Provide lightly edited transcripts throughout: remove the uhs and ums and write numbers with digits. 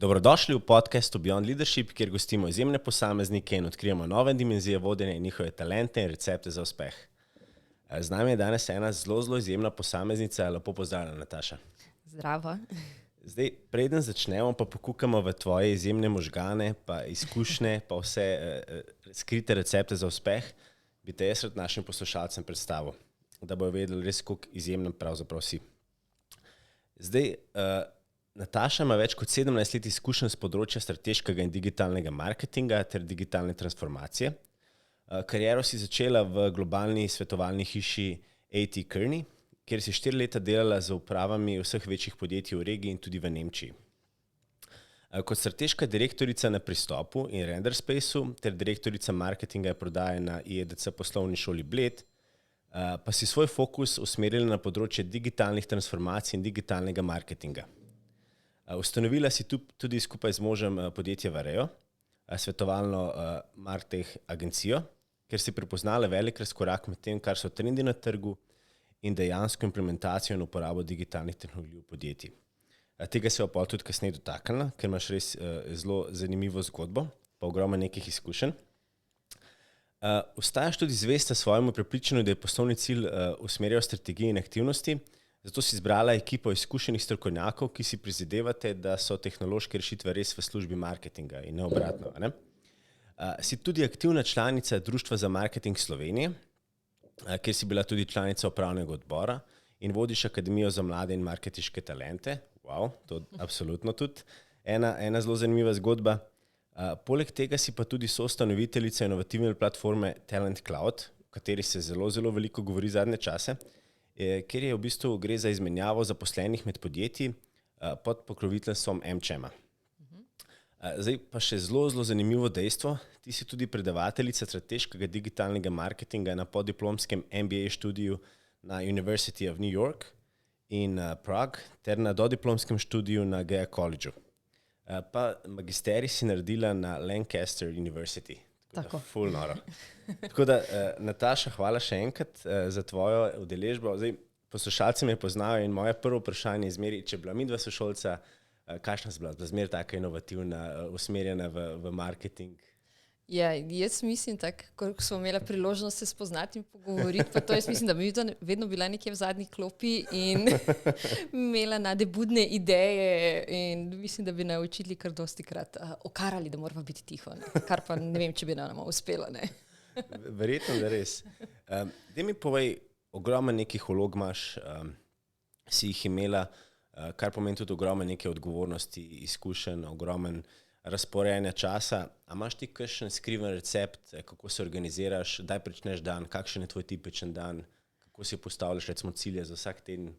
Dobrodošli v podcastu Beyond Leadership, kjer gostimo izjemne posameznike in odkrijemo nove dimenzije vodenja in njihove talente in recepte za uspeh. Z nami je danes ena zelo izjemna posameznica. Lepo pozdravljena, Nataša. Zdravo. Zdaj, preden začnemo, pa pokukamo v tvoje izjemne možgane, pa izkušnje, pa vse skrite recepte za uspeh, bi te jaz rad našim poslušalcem predstavil, da bojo vedeli res, koliko izjemno pravzaprav si. Zdaj, Nataša ima več kot 17 let izkušenj z področja strateškega in digitalnega marketinga ter digitalne transformacije. Kariero si začela v globalni svetovalni hiši A.T. Kearney, kjer si 4 leta delala z upravami vseh večjih podjetij v regiji in tudi v Nemčiji. Kot strateška direktorica na Pristopu in Renderspaceu ter direktorica marketinga in prodaje na IEDC poslovni šoli Bled, pa si svoj fokus usmerila na področje digitalnih transformacij in digitalnega marketinga. Ustanovila si tudi skupaj z možem podjetje Vareo, svetovalno martech agencijo, ker si prepoznala velik razkorak med tem, kar so trendi na trgu in dejansko implementacijo in uporabo digitalnih tehnologij v podjetij. Tega se pa tudi kasneje dotaknila, ker imaš res zelo zanimivo zgodbo, pa ogromno nekih izkušenj. Ostajaš tudi zvesta svojemu prepričanju, da je poslovni cilj usmerjal strategije in aktivnosti, zato si izbrala ekipo izkušenih strokovnjakov, ki si prizadevate, da so tehnološke rešitve res v službi marketinga in ne obratno. Ne? Si tudi aktivna članica Društva za marketing Slovenije, kjer si bila tudi članica upravnega odbora in vodiš Akademijo za mlade in marketinške talente. Wow, to absolutno tudi ena zelo zanimiva zgodba. Poleg tega si pa tudi soustanoviteljica inovativne platforme Talent Cloud, o kateri se zelo veliko govori zadnje čase, kjer je v bistvu gre za izmenjavo zaposlenih med podjetji pod pokroviteljstvom MČM-a. Zdaj pa še zelo zanimivo dejstvo, ti si tudi predavateljica strateškega digitalnega marketinga na podiplomskem MBA študiju na University of New York in Prague ter na dodiplomskem študiju na Gaya Collegeu. Pa magisterij si naredila na Lancaster University. Tako. Ful noro. Tako da, Nataša, hvala še enkrat za tvojo udeležbo. Zdaj, poslušalci me poznajo in moje prvo vprašanje je zmeri, če bila midva sošolca, kakšna si bila zmer taka inovativna, usmerjena v marketing? Ja, jaz mislim, ko smo imeli priložnost se spoznati in pogovoriti, pa to jaz mislim, da bi vedno bila nekje v zadnji klopi in imela nadebudne ideje in mislim, da bi naučili kar dosti krat okarali, da moramo biti tiho, ne? Kar pa ne vem, če bi nam uspelo. Ne? Verjetno, da res. Daj mi povej, ogromno nekih vlog imaš, si jih imela, kar pomeni tudi ogromno neke odgovornosti, izkušenj, ogromno razporejanja časa. A imaš ti kakšen skriven recept, kako se organiziraš, daj pričneš dan, kakšen je tvoj tipičen dan, kako si postavljaš recimo cilje za vsak teden?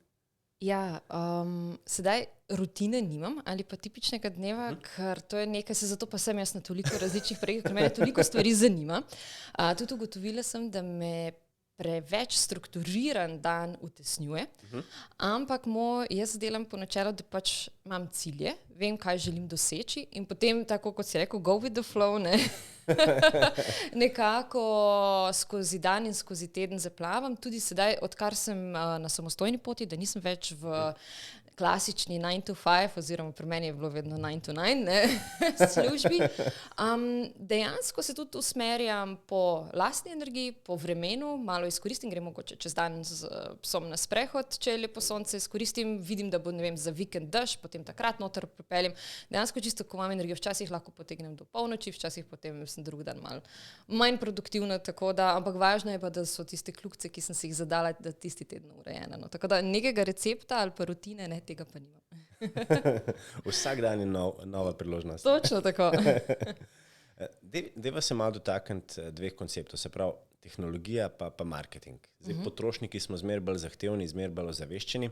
Ja, sedaj rutine nimam ali pa tipičnega dneva, ker to je nekaj, zato pa sem jaz na toliko različnih projektih, ker mene toliko stvari zanima. Tudi ugotovila sem, da me preveč strukturiran dan utesnjuje, ampak jaz delam po načelu, da pač imam cilje, vem, kaj želim doseči in potem, tako kot si rekel, go with the flow, ne? Nekako skozi dan in skozi teden zaplavam. Tudi sedaj, odkar sem na samostojni poti, da nisem več v klasični 9 to 5, oziroma pri meni je bilo vedno 9 to 9, ne, službi. Dejansko se tudi usmerjam po lastni energiji, po vremenu, malo izkoristim, grem mogoče čez dan z psom na sprehod, če je lepo sonce, izkoristim, vidim, da bo, ne vem, za vikend dež, potem takrat noter pripeljem. Dejansko čisto, ko imam energijo, včasih lahko potegnem do polnoči, včasih potem sem drug dan malo manj produktivna, tako da, ampak važno je pa, da so tiste kljukice, ki sem si jih zadala, da tisti teden urejena. No. Tako da nekega recepta ali pa rutine, ne, tega pa nimam. Vsak dan je nova priložnost. Točno tako. Deva se malo dotakniti dveh konceptov, se pravi tehnologija pa marketing. Zdaj, potrošniki smo zmer bolj zahtevni, zmer bolj ozaveščeni.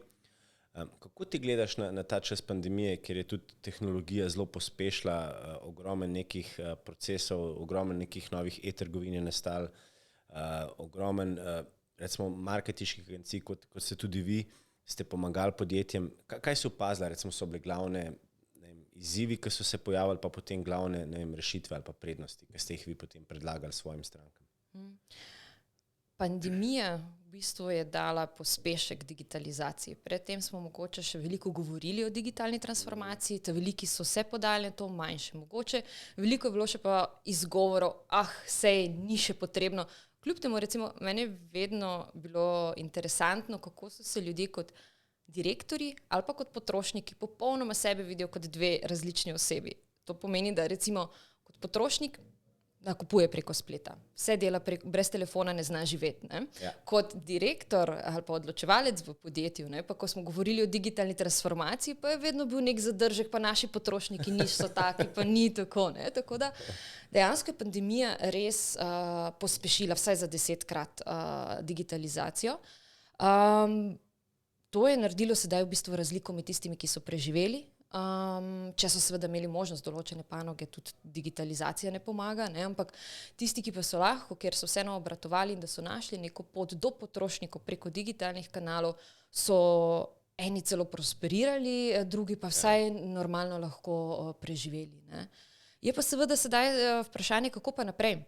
Kako ti gledaš na ta čas pandemije, kjer je tudi tehnologija zelo pospešila, ogromno nekih procesov, ogromno nekih novih e-trgovin je nastalo, ogromno recimo marketinških agencij, kot ste tudi vi, ste pomagali podjetjem. Kaj si opazila, recimo so bile glavne izzivi, ki so se pojavili, pa potem glavne rešitve ali pa prednosti, ki ste jih vi potem predlagali svojim strankam? Pandemija v bistvu je dala pospešek digitalizaciji. Predtem smo mogoče še veliko govorili o digitalni transformaciji, te veliki so se podali na to, manjše mogoče. Veliko je bilo še pa izgovorov, sej ni še potrebno. Kljub temu, recimo, meni je vedno bilo interesantno, kako so se ljudje kot direktorji ali pa kot potrošniki popolnoma sebe vidijo kot dve različni osebi. To pomeni, da recimo kot potrošnik nakupuje preko spleta. Vse dela brez telefona ne zna živeti. Ne? Ja. Kot direktor ali pa odločevalec v podjetju, ne? Pa ko smo govorili o digitalni transformaciji, pa je vedno bil nek zadržek, pa naši potrošniki niso taki, pa ni tako. Ne? Tako da dejansko je pandemija res pospešila vsaj za 10-krat digitalizacijo. To je naredilo sedaj v bistvu razliko med tistimi, ki so preživeli. Če so seveda imeli možnost določene panoge, tudi digitalizacija ne pomaga, ne? Ampak tisti, ki pa so lahko, ker so vseeno obratovali in da so našli neko pot do potrošnikov preko digitalnih kanalov, so eni celo prosperirali, drugi pa vsaj normalno lahko preživeli. Ne? Je pa seveda sedaj vprašanje, kako pa naprej.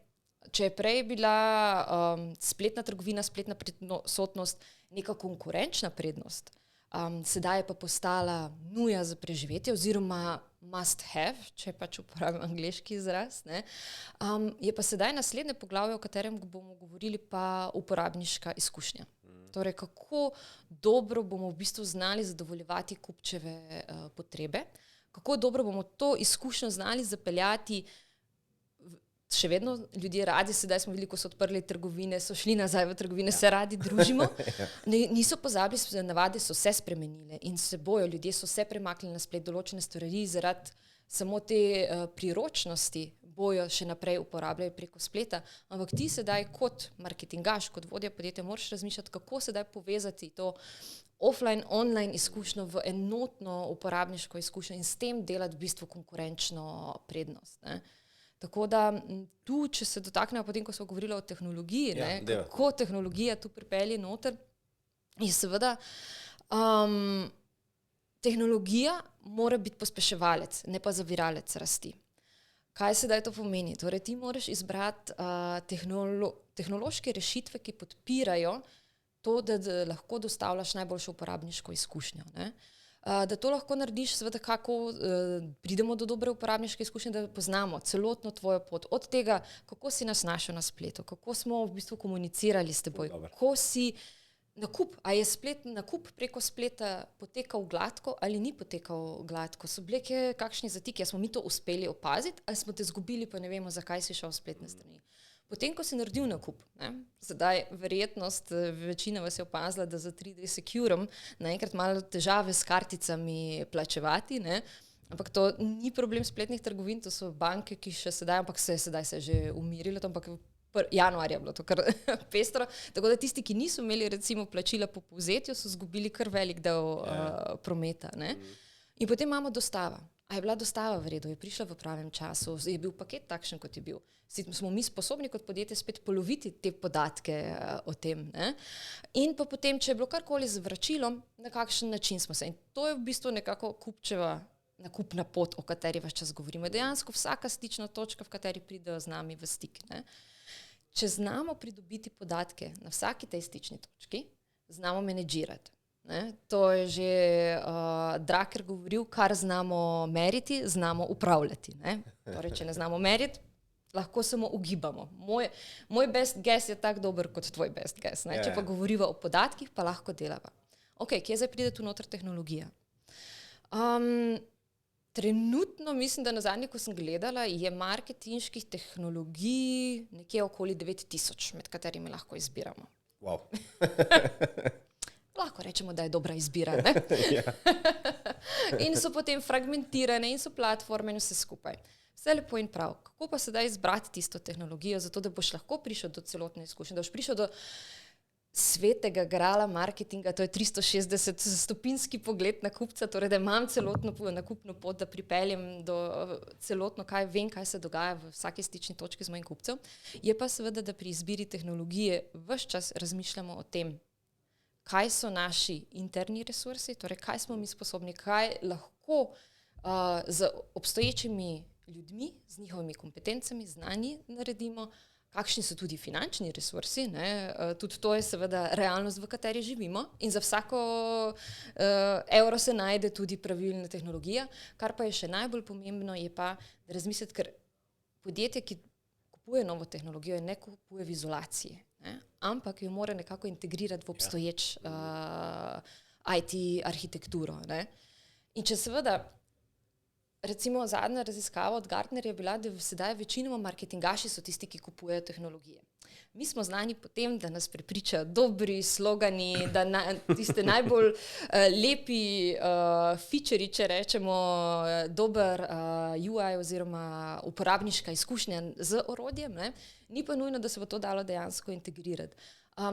Če je prej bila spletna trgovina, spletna prisotnost neka konkurenčna prednost, sedaj je pa postala nuja za preživetje oziroma must have, če pač uporabim angleški izraz, ne? Je pa sedaj naslednje poglavje, o katerem bomo govorili, pa uporabniška izkušnja. Torej, kako dobro bomo v bistvu znali zadovoljevati kupčeve potrebe, kako dobro bomo to izkušnjo znali zapeljati. Še vedno ljudje radi, sedaj smo veliko so odprli trgovine, so šli nazaj v trgovine, se radi družimo. Niso pozabili, navade so se spremenile in se bojo, ljudje so se premaknili na splet, določene stvari zaradi samo te priročnosti bojo še naprej uporabljali preko spleta. Ampak ti sedaj kot marketingaš, kot vodja podjetja moraš razmišljati, kako sedaj povezati to offline, online izkušnjo v enotno uporabniško izkušnjo in s tem delati v bistvu konkurenčno prednost. Ne? Tako da tu, če se dotaknemo potem, ko smo govorili o tehnologiji, kako tehnologija tu pripelje noter, je seveda tehnologija mora biti pospeševalec, ne pa zaviralec rasti. Kaj sedaj to pomeni? Torej, ti moraš izbrati tehnološke rešitve, ki podpirajo to, da lahko dostavljaš najboljšo uporabniško izkušnjo. Ne? Da to lahko narediš, seveda kako pridemo do dobre uporabniške izkušnje, da poznamo celotno tvojo pot. Od tega, kako si nas našel na spletu, kako smo v bistvu komunicirali s teboj, kako si nakup, a je nakup preko spleta potekal gladko ali ni potekal gladko, so bile kakšni zatiki, smo mi to uspeli opaziti ali smo te zgubili, pa ne vemo, zakaj si šel v spletne strani. Potem, ko si naredil nakup, zdaj verjetnost, večina vas je opazila, da za 3D Securum naenkrat malo težave s karticami plačevati, ne? Ampak to ni problem spletnih trgovin, to so banke, ki še sedaj, ampak sedaj se je že umirilo, ampak januarja je bilo to kar pestro, tako da tisti, ki niso imeli recimo plačila po povzetju, so zgubili kar velik del prometa. Ne? In potem imamo dostava. A je bila dostava v redu, je prišla v pravem času, je bil paket takšen, kot je bil. Smo mi sposobni kot podjetje spet poloviti te podatke o tem. Ne? In pa potem, če je bilo karkoli z vračilom, na kakšen način smo se. In to je v bistvu nekako kupčeva nakupna pot, o kateri vaš čas govorimo. Dejansko vsaka stična točka, v kateri pridejo z nami v stik. Ne? Če znamo pridobiti podatke na vsaki tej stični točki, znamo menedžirati. Ne? To je že Drucker govoril, kar znamo meriti, znamo upravljati. Ne? Torej, če ne znamo meriti, lahko samo ugibamo. Moj best guess je tak dober kot tvoj best guess. Ne? Če pa govoriva o podatkih, pa lahko delava. Ok, kje zdaj pride tu noter tehnologija? Trenutno, mislim, da nazadnje, ko sem gledala, je marketinških tehnologij nekje okoli 9000, med katerimi lahko izbiramo. Wow. Lahko rečemo, da je dobra izbira. Ne? In so potem fragmentirane in so platforme in vse skupaj. Vse lepo in prav. Kako pa sedaj izbrati tisto tehnologijo, zato da boš lahko prišel do celotne izkušnje, da boš prišel do svetega grala marketinga, to je 360-stopinski pogled na kupca, torej da imam celotno nakupno pot, da pripeljem do celotno, vem, kaj se dogaja v vsaki stični točki z mojim kupcem. Je pa seveda, da pri izbiri tehnologije ves čas razmišljamo o tem, kaj so naši interni resursi, torej kaj smo mi sposobni, kaj lahko z obstoječimi ljudmi, z njihovimi kompetencami, znanji naredimo, kakšni so tudi finančni resursi, tudi to je seveda realnost, v kateri živimo in za vsako evro se najde tudi pravilna tehnologija, kar pa je še najbolj pomembno, je pa razmisliti, ker podjetje, ki kupuje novo tehnologijo, ne kupuje v izolaciji, ampak jo mora nekako integrirati v obstoječ IT arhitekturo. In če seveda recimo zadnja raziskava od Gartnerja je bila, da sedaj večinoma marketingaši so tisti, ki kupujejo tehnologije. Mi smo znani po tem, da nas prepričajo dobri slogani, da tiste najbolj lepi featurei, če rečemo, dober UI oziroma uporabniška izkušnja z orodjem, ni pa nujno, da se bo to dalo dejansko integrirati.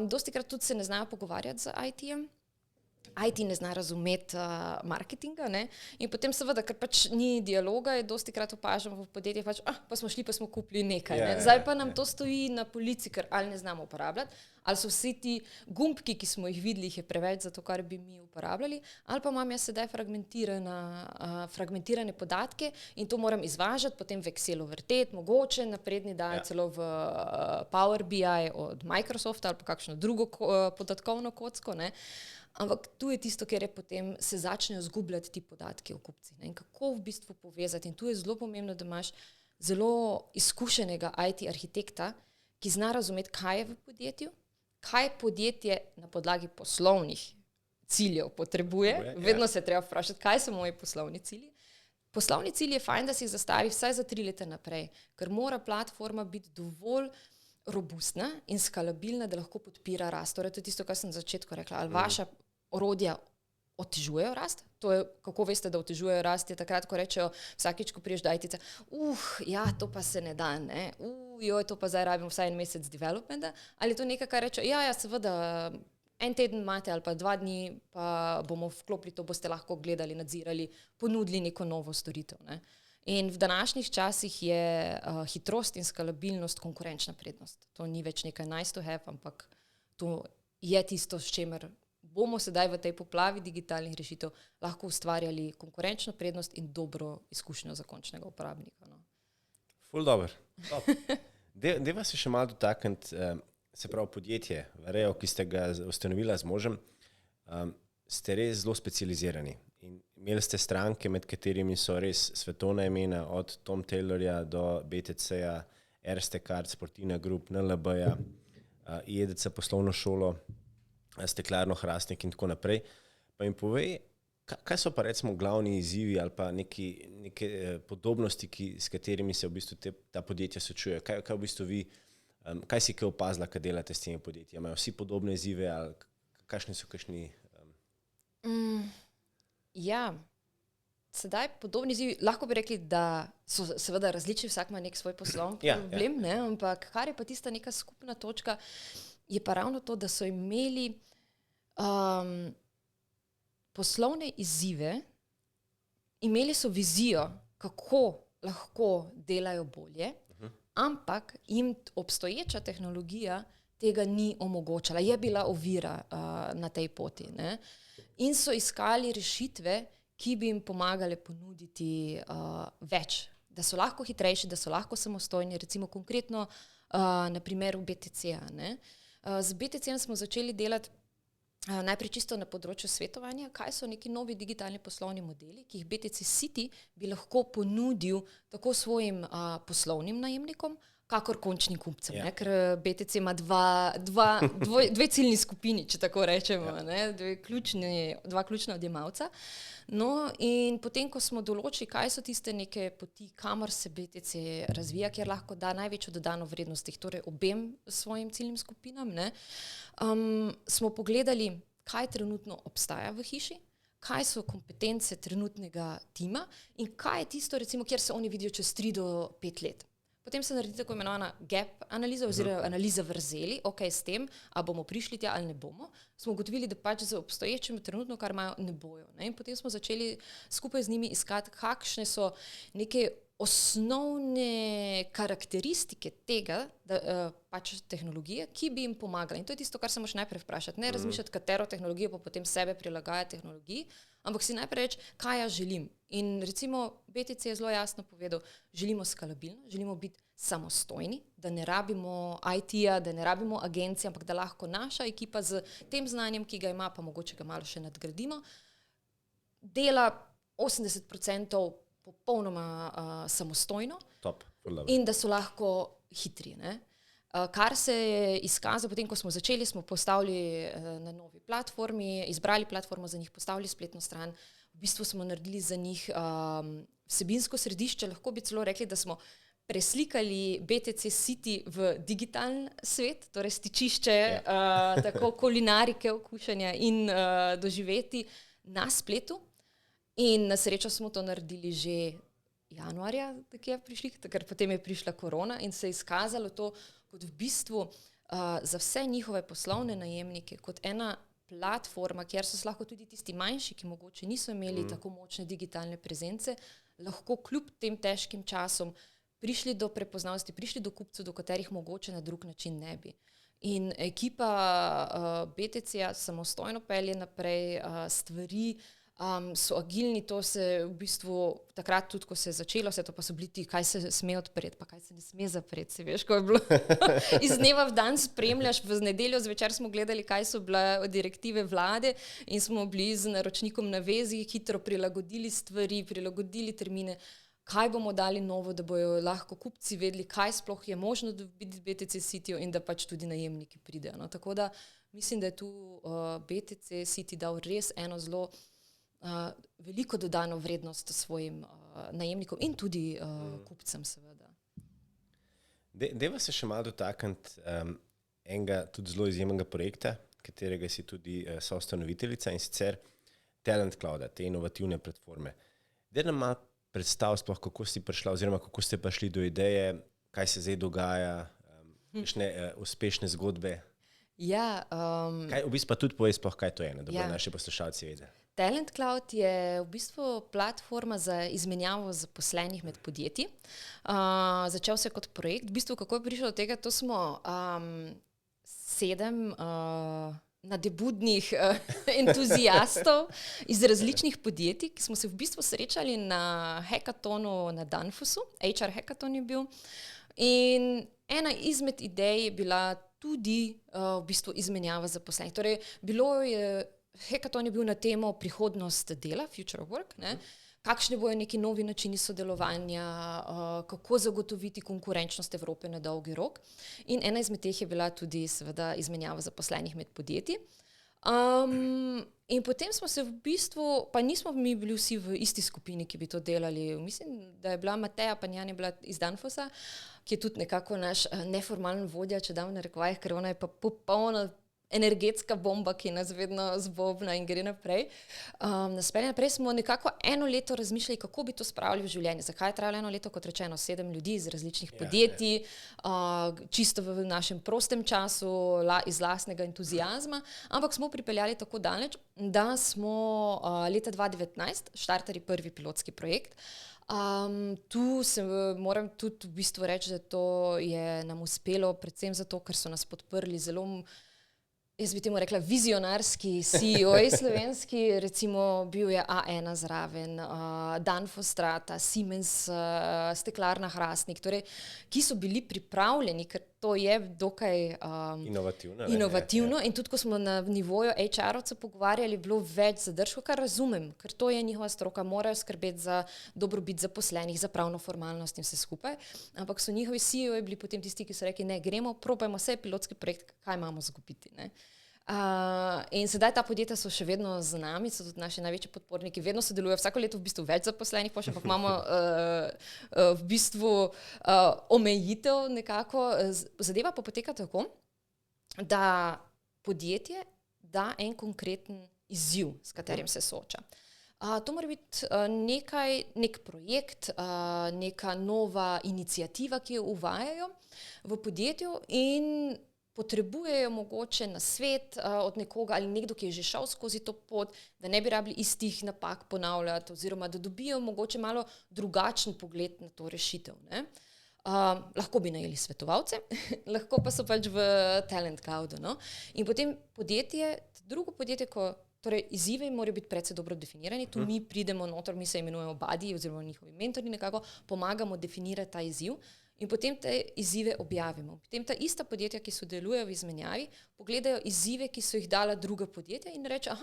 Dostikrat tudi se ne znajo pogovarjati z IT-jem. IT ne zna razumeti marketinga, in potem seveda, ker pač ni dialoga, je dosti krat opažamo v podjetjih, pa smo šli, pa smo kupili nekaj. Zdaj pa nam to stoji na polici, ker ali ne znamo uporabljati, ali so vsi ti gumbki, ki smo jih videli, jih je preveč za to, kar bi mi uporabljali, ali pa imam jaz sedaj fragmentirane podatke in to moram izvažati, potem v Excelu vrteti, mogoče napredni dajo celo v Power BI od Microsofta ali pa kakšno drugo podatkovno kocko, ampak tu je tisto, kjer je potem se začnejo zgubljati ti podatki o kupci. In kako v bistvu povezati. In tu je zelo pomembno, da imaš zelo izkušenega IT arhitekta, ki zna razumeti, kaj je v podjetju, kaj podjetje na podlagi poslovnih ciljev potrebuje. Vedno se treba vprašati, kaj so moji poslovni cilji. Poslovni cilj je fajn, da si jih zastavi vsaj za 3 leta naprej, ker mora platforma biti dovolj robustna in skalabilna, da lahko podpira rast. Torej, to je tisto, kar sem na začetku rekla. Ali vaša orodja otežujejo rast? To je, kako veste, da otežujejo rast, je takrat, ko rečejo vsakič, ko priješ do IT-ca, to pa se ne da, to pa zdaj rabimo vsaj en mesec developmenta, ali to nekaj, kar rečejo, seveda, en teden imate ali pa 2 dni, pa bomo vklopili, to boste lahko gledali, nadzirali, ponudili neko novo storitev, In v današnjih časih je hitrost in skalabilnost konkurenčna prednost. To ni več nekaj nice to have, ampak to je tisto, s čemer bomo sedaj v tej poplavi digitalnih rešitev lahko ustvarjali konkurenčno prednost in dobro izkušnjo za končnega uporabnika. Ful dober. Deva se še malo dotakniti, se pravi podjetje, Vareo, ki ste ga ustanovila z možem, ste res zelo specializirani. In imeli ste stranke, med katerimi so res svetovna imena, od Tom Taylorja do BTC-ja, Erste Card, Sportina Group, NLB-ja, IEDC poslovno šolo, Steklarno Hrastnik in tako naprej. Pa jim povej, kaj so pa recimo glavni izzivi ali pa neke podobnosti, s katerimi se v bistvu ta podjetja srečujejo. Kaj v bistvu vi, kaj si kaj opazila, kad delate s temi podjetji? Imajo vsi podobne izzive ali kakšni so kakšni? Sedaj podobni izzivi, lahko bi rekli, da so seveda različni, vsak ima nek svoj poslovni problem, ampak kar je pa tista neka skupna točka, je pa ravno to, da so imeli poslovne izzive, imeli so vizijo, kako lahko delajo bolje, ampak jim obstoječa tehnologija tega ni omogočala, je bila ovira na tej poti, In so iskali rešitve, ki bi jim pomagale ponuditi več, da so lahko hitrejši, da so lahko samostojni, recimo konkretno na primeru BTC-ja. Z BTC-jem smo začeli delati najprej čisto na področju svetovanja, kaj so neki novi digitalni poslovni modeli, ki jih BTC City bi lahko ponudil tako svojim poslovnim najemnikom, kakor končnim kupcem, ker BTC ima dve ciljni skupini, če tako rečemo, dva ključna odjemalca. No, in potem, ko smo določili, kaj so tiste neke poti, kamor se BTC razvija, kjer lahko da največjo dodano vrednost, torej obem svojim ciljnim skupinam, smo pogledali, kaj trenutno obstaja v hiši, kaj so kompetence trenutnega tima in kaj je tisto, recimo, kjer se oni vidijo čez 3 do 5 let. Potem se naredi tako imenovana gap analiza oziroma analiza vrzeli, s tem, a bomo prišli tja ali ne bomo. Smo ugotovili, da pač za obstoječim trenutno, kar imajo, ne bojo. In potem smo začeli skupaj z njimi iskati, kakšne so neke osnovne karakteristike tega, pač tehnologije, ki bi jim pomagala. In to je tisto, kar se moraš najprej vprašati. Ne razmišljati, katero tehnologijo pa potem sebe prilagajati tehnologiji, ampak si najprej reči, kaj ja želim. In recimo BTC je zelo jasno povedal, želimo skalabilno, želimo biti samostojni, da ne rabimo IT-ja, da ne rabimo agencije, ampak da lahko naša ekipa z tem znanjem, ki ga ima, pa mogoče ga malo še nadgradimo, dela 80% popolnoma samostojno. Top. In da so lahko hitri. Ne? Kar se je izkazalo, potem ko smo začeli, smo postavili na novi platformi, izbrali platformo za njih, postavili spletno stran, v bistvu smo naredili za njih vsebinsko središče, lahko bi celo rekli, da smo preslikali BTC City v digitalen svet, torej stičišče tako kulinarike, okušanja in doživeti na spletu. In na srečo smo to naredili že januarja, ker potem je prišla korona in se je izkazalo to kot v bistvu za vse njihove poslovne najemnike, kot ena platforma, kjer so se lahko tudi tisti manjši, ki mogoče niso imeli tako močne digitalne prezence, lahko kljub tem težkim časom prišli do prepoznavnosti, prišli do kupcev, do katerih mogoče na drug način ne bi. In ekipa BTC-ja samostojno pelje naprej stvari, so agilni, to se v bistvu takrat tudi, ko se je začelo, vse to pa so bili ti, kaj se sme odpreti, pa kaj se ne sme zapreti, si veš, ko je bilo iz dneva v dan spremljaš, v nedeljo zvečer smo gledali, kaj so bile direktive vlade in smo bili z naročnikom na vezi, hitro prilagodili stvari, prilagodili termine, kaj bomo dali novo, da bojo lahko kupci vedeli, kaj sploh je možno dobiti BTC City in da pač tudi najemniki pridejo. No, tako da mislim, da je tu BTC City dal res eno zelo veliko dodano vrednost svojim najemnikom in tudi kupcem seveda. Deva se še malo dotakniti enega tudi zelo izjemnega projekta, katerega si tudi soustanoviteljica, in sicer Talent Clouda, te inovativne platforme. Daj nam malo predstav sploh, kako si prišla oziroma kako ste prišli do ideje, kaj se zdaj dogaja, kakšne uspešne zgodbe. Ja, kaj, v bistvu pa tudi povej sploh, kaj to je, da bodo naši poslušalci vedeli. Talent Cloud je v bistvu platforma za izmenjavo zaposlenih med podjetji. Začel se kot projekt. V bistvu, kako je prišlo do tega, to smo 7 nadebudnih entuzijastov iz različnih podjetij, ki smo se v bistvu srečali na hackatonu na Danfossu, HR hackaton je bil. In ena izmed idej je bila tudi v bistvu izmenjava zaposlenih. Torej, hackaton je bil na temo prihodnost dela, future of work, ne? Kakšni bojo neki novi načini sodelovanja, kako zagotoviti konkurenčnost Evrope na dolgi rok. In ena izmed teh je bila tudi seveda izmenjava zaposlenih med podjetji. In potem smo se v bistvu, pa nismo mi bili vsi v isti skupini, ki bi to delali. Mislim, da je bila Mateja Panjan je bila iz Danfossa, ki je tudi nekako naš neformalen vodja, če dam v narekovajih, ker ona je pa popolna energetska bomba, ki nas vedno zbobna in gre naprej. Naprej smo nekako 1 leto razmišljali, kako bi to spravili v življenje. Zakaj je trajalo 1 leto, kot rečeno, 7 ljudi iz različnih podjetij, čisto v našem prostem času, iz lastnega entuzijazma, ampak smo pripeljali tako daleč, da smo leta 2019 štartali prvi pilotski projekt. Tu se moram tudi v bistvu reči, da to je nam uspelo predvsem zato, ker so nas podprli zelo, jaz bi temu rekla, vizionarski CEO-ji slovenski, recimo bil je A1 zraven, Danfoss Strata, Siemens, Steklarna Hrastnik, torej, ki so bili pripravljeni, ker to je dokaj inovativno in tudi, ko smo na nivoju HR-ovcev pogovarjali, bilo več zadržkov, kar razumem, ker to je njihova stroka, morajo skrbeti za dobrobit zaposlenih, za pravno formalnost in vse skupaj, ampak so njihovi CEO-ji bili potem tisti, ki so rekli, ne, gremo, probajmo vse pilotski projekt, kaj imamo zgubiti, ne. In sedaj ta podjetja so še vedno z nami, so tudi naši največji podporniki, vedno sodelujejo, vsako leto v bistvu več zaposlenih, ampak imamo v bistvu omejitev nekako. Zadeva pa poteka tako, da podjetje da en konkreten izziv, s katerim se sooča. To mora biti nek projekt, neka nova iniciativa, ki jo uvajajo v podjetju in potrebujejo mogoče nasvet od nekoga ali nekdo, ki je že šel skozi to pot, da ne bi rabili istih napak ponavljati oziroma da dobijo mogoče malo drugačen pogled na to rešitev. Ne? Lahko bi najeli svetovalce, lahko pa so pač v Talent Cloudu. No? In potem drugo podjetje, torej izzive morajo biti predvsej dobro definirani, tu mi pridemo noter, mi se imenujemo buddy oziroma njihovi mentori, nekako pomagamo definirati ta izziv in potem te izzive objavimo. Potem ta ista podjetja, ki sodelujejo v izmenjavi, pogledajo izzive, ki so jih dala druga podjetja in reče,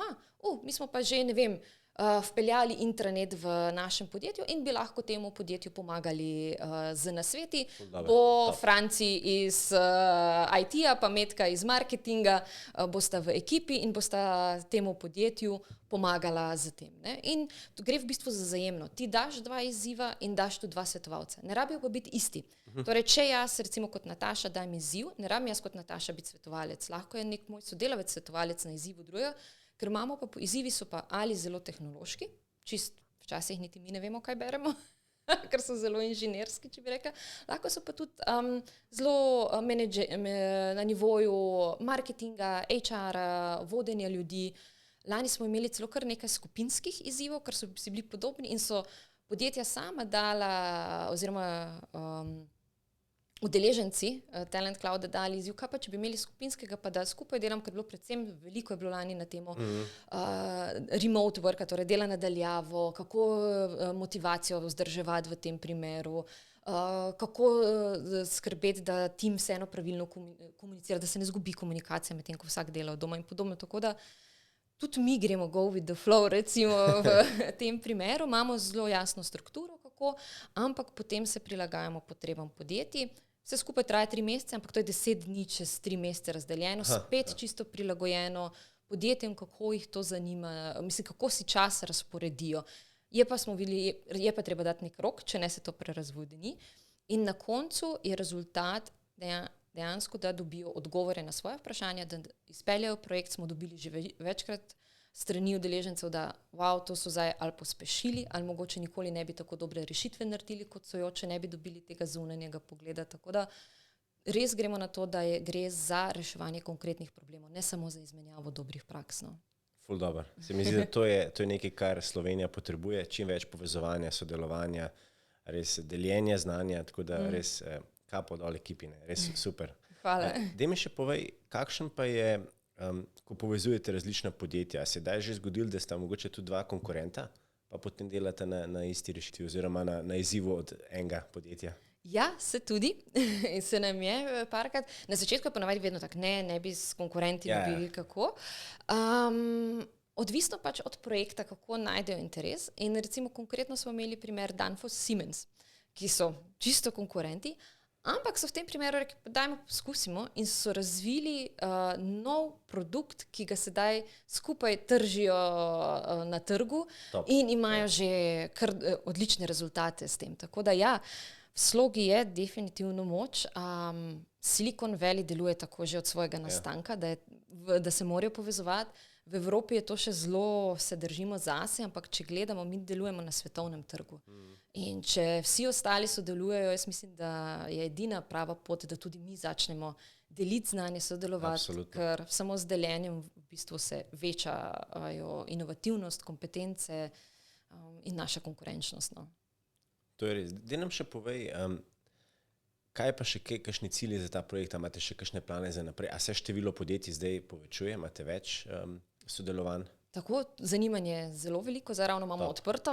mi smo pa že, ne vem, vpeljali intranet v našem podjetju in bi lahko temu podjetju pomagali z nasveti. Bo Franci iz IT-ja, pa Metka iz marketinga, bosta v ekipi in bosta temu podjetju pomagala z tem. Ne? In to gre v bistvu za vzajemno. Ti daš 2 izziva in daš tu 2 svetovalca. Ne rabijo pa biti isti. Torej, če jaz recimo kot Nataša dam izziv, ne rabim jaz kot Nataša biti svetovalec. Lahko je nek moj sodelavec svetovalec na izzivu drugega, ker imamo pa izzivi so pa ali zelo tehnološki, včasih niti mi ne vemo, kaj beremo, ker so zelo inženirski, če bi rekla. Lahko so pa tudi zelo na nivoju marketinga, HR-a, vodenja ljudi. Lani smo imeli celo kar nekaj skupinskih izzivov, ker so si bili podobni in so podjetja sama dala oziroma udeleženci Talent Clouda dali izziv, kaj pa če bi imeli skupinskega, pa da skupaj delam, ker je bilo predvsem veliko je bilo lani na temo remote worka, torej dela nadaljavo, kako motivacijo vzdrževati v tem primeru, kako skrbeti, da tim vseeno pravilno komunicira, da se ne zgubi komunikacija med tem, ko vsak dela od doma in podobno. Tako da tudi mi gremo go with the flow, recimo v tem primeru, imamo zelo jasno strukturo, kako, ampak potem se prilagajamo potrebam podjetij. Vse skupaj traja 3 mesece, ampak to je 10 dni čez 3 mesece razdeljeno, spet čisto prilagojeno podjetjem, kako jih to zanima, mislim, kako si čas razporedijo. Je pa treba dati nek rok, če ne se to prerazvodeni. In na koncu je rezultat dejansko, da dobijo odgovore na svoje vprašanja, da izpeljajo projekt, smo dobili že večkrat strani udeležencev, da to so zdaj ali pospešili, ali mogoče nikoli ne bi tako dobre rešitve naredili, kot so jo, če ne bi dobili tega zunanjega pogleda. Tako da res gremo na to, da gre za reševanje konkretnih problemov, ne samo za izmenjavo dobrih praks. No. Ful dobro. Se mi zdi, da to je nekaj, kar Slovenija potrebuje, čim več povezovanja, sodelovanja, res deljenja znanja, tako da res kapo dol ekipine, res super. Hvala. Daj mi še povej, kakšen pa je, ko povezujete različna podjetja, se je že zgodilo, da sta mogoče tudi 2 konkurenta, pa potem delate na isti rešitvi oziroma na izzivu od enega podjetja? Ja, se tudi. In se nam je parkrat. Na začetku je ponavadi vedno tako, ne bi s konkurenti bili kako. Odvisno pač od projekta, kako najdejo interes. In recimo konkretno smo imeli primer Danfoss Siemens, ki so čisto konkurenti, ampak so v tem primeru rekli, dajmo poskusimo in so razvili nov produkt, ki ga sedaj skupaj tržijo na trgu. Top. In imajo že kar odlične rezultate s tem. Tako da v slogi je definitivno moč. Silicon Valley deluje tako že od svojega nastanka, da se morajo povezovati. V Evropi je to še zelo, se držimo zase, ampak če gledamo, mi delujemo na svetovnem trgu. In če vsi ostali sodelujejo, jaz mislim, da je edina prava pot, da tudi mi začnemo deliti znanje, sodelovati, absolutno. Ker samo z deljenjem v bistvu se večajo inovativnost, kompetence in naša konkurenčnost. No. To je res. Daj nam še povej, kaj pa še kakšni cilji za ta projekt, imate še kakšne plane za naprej? A se število podjetij zdaj povečuje, imate več sodelovanj? Tako, zanimanje je zelo veliko, zdaj ravno imamo odprto.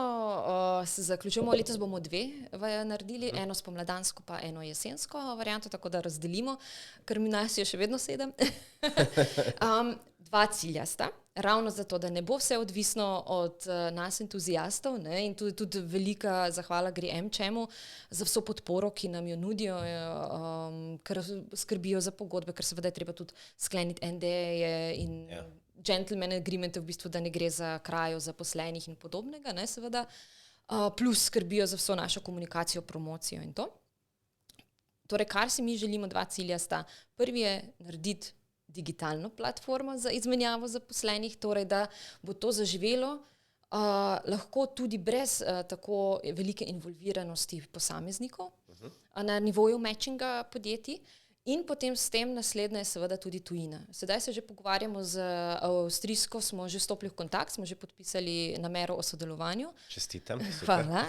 Zaključujemo, letos bomo 2 naredili, eno spomladansko pa eno jesensko varianto, tako da razdelimo, ker mi nas je še vedno 7. 2 cilja sta, ravno zato, da ne bo vse odvisno od nas entuzijastov, ne? In tudi velika zahvala gre M-čemu za vso podporo, ki nam jo nudijo, ker skrbijo za pogodbe, ker seveda je treba tudi skleniti NDA-je in gentleman agreement, v bistvu, da ne gre za krajo zaposlenih in podobnega, ne, seveda, plus skrbijo za vso našo komunikacijo, promocijo in to. Torej, kar si mi želimo, 2 cilja sta. Prvi je narediti digitalno platformo za izmenjavo zaposlenih, torej, da bo to zaživelo, lahko tudi brez tako velike involviranosti posameznikov na nivoju matchinga podjetij. In potem s tem naslednja je seveda tudi tujina. Sedaj se že pogovarjamo z Avstrijsko, smo že stopili v kontakt, smo že podpisali namero o sodelovanju. Čestitam. Hvala.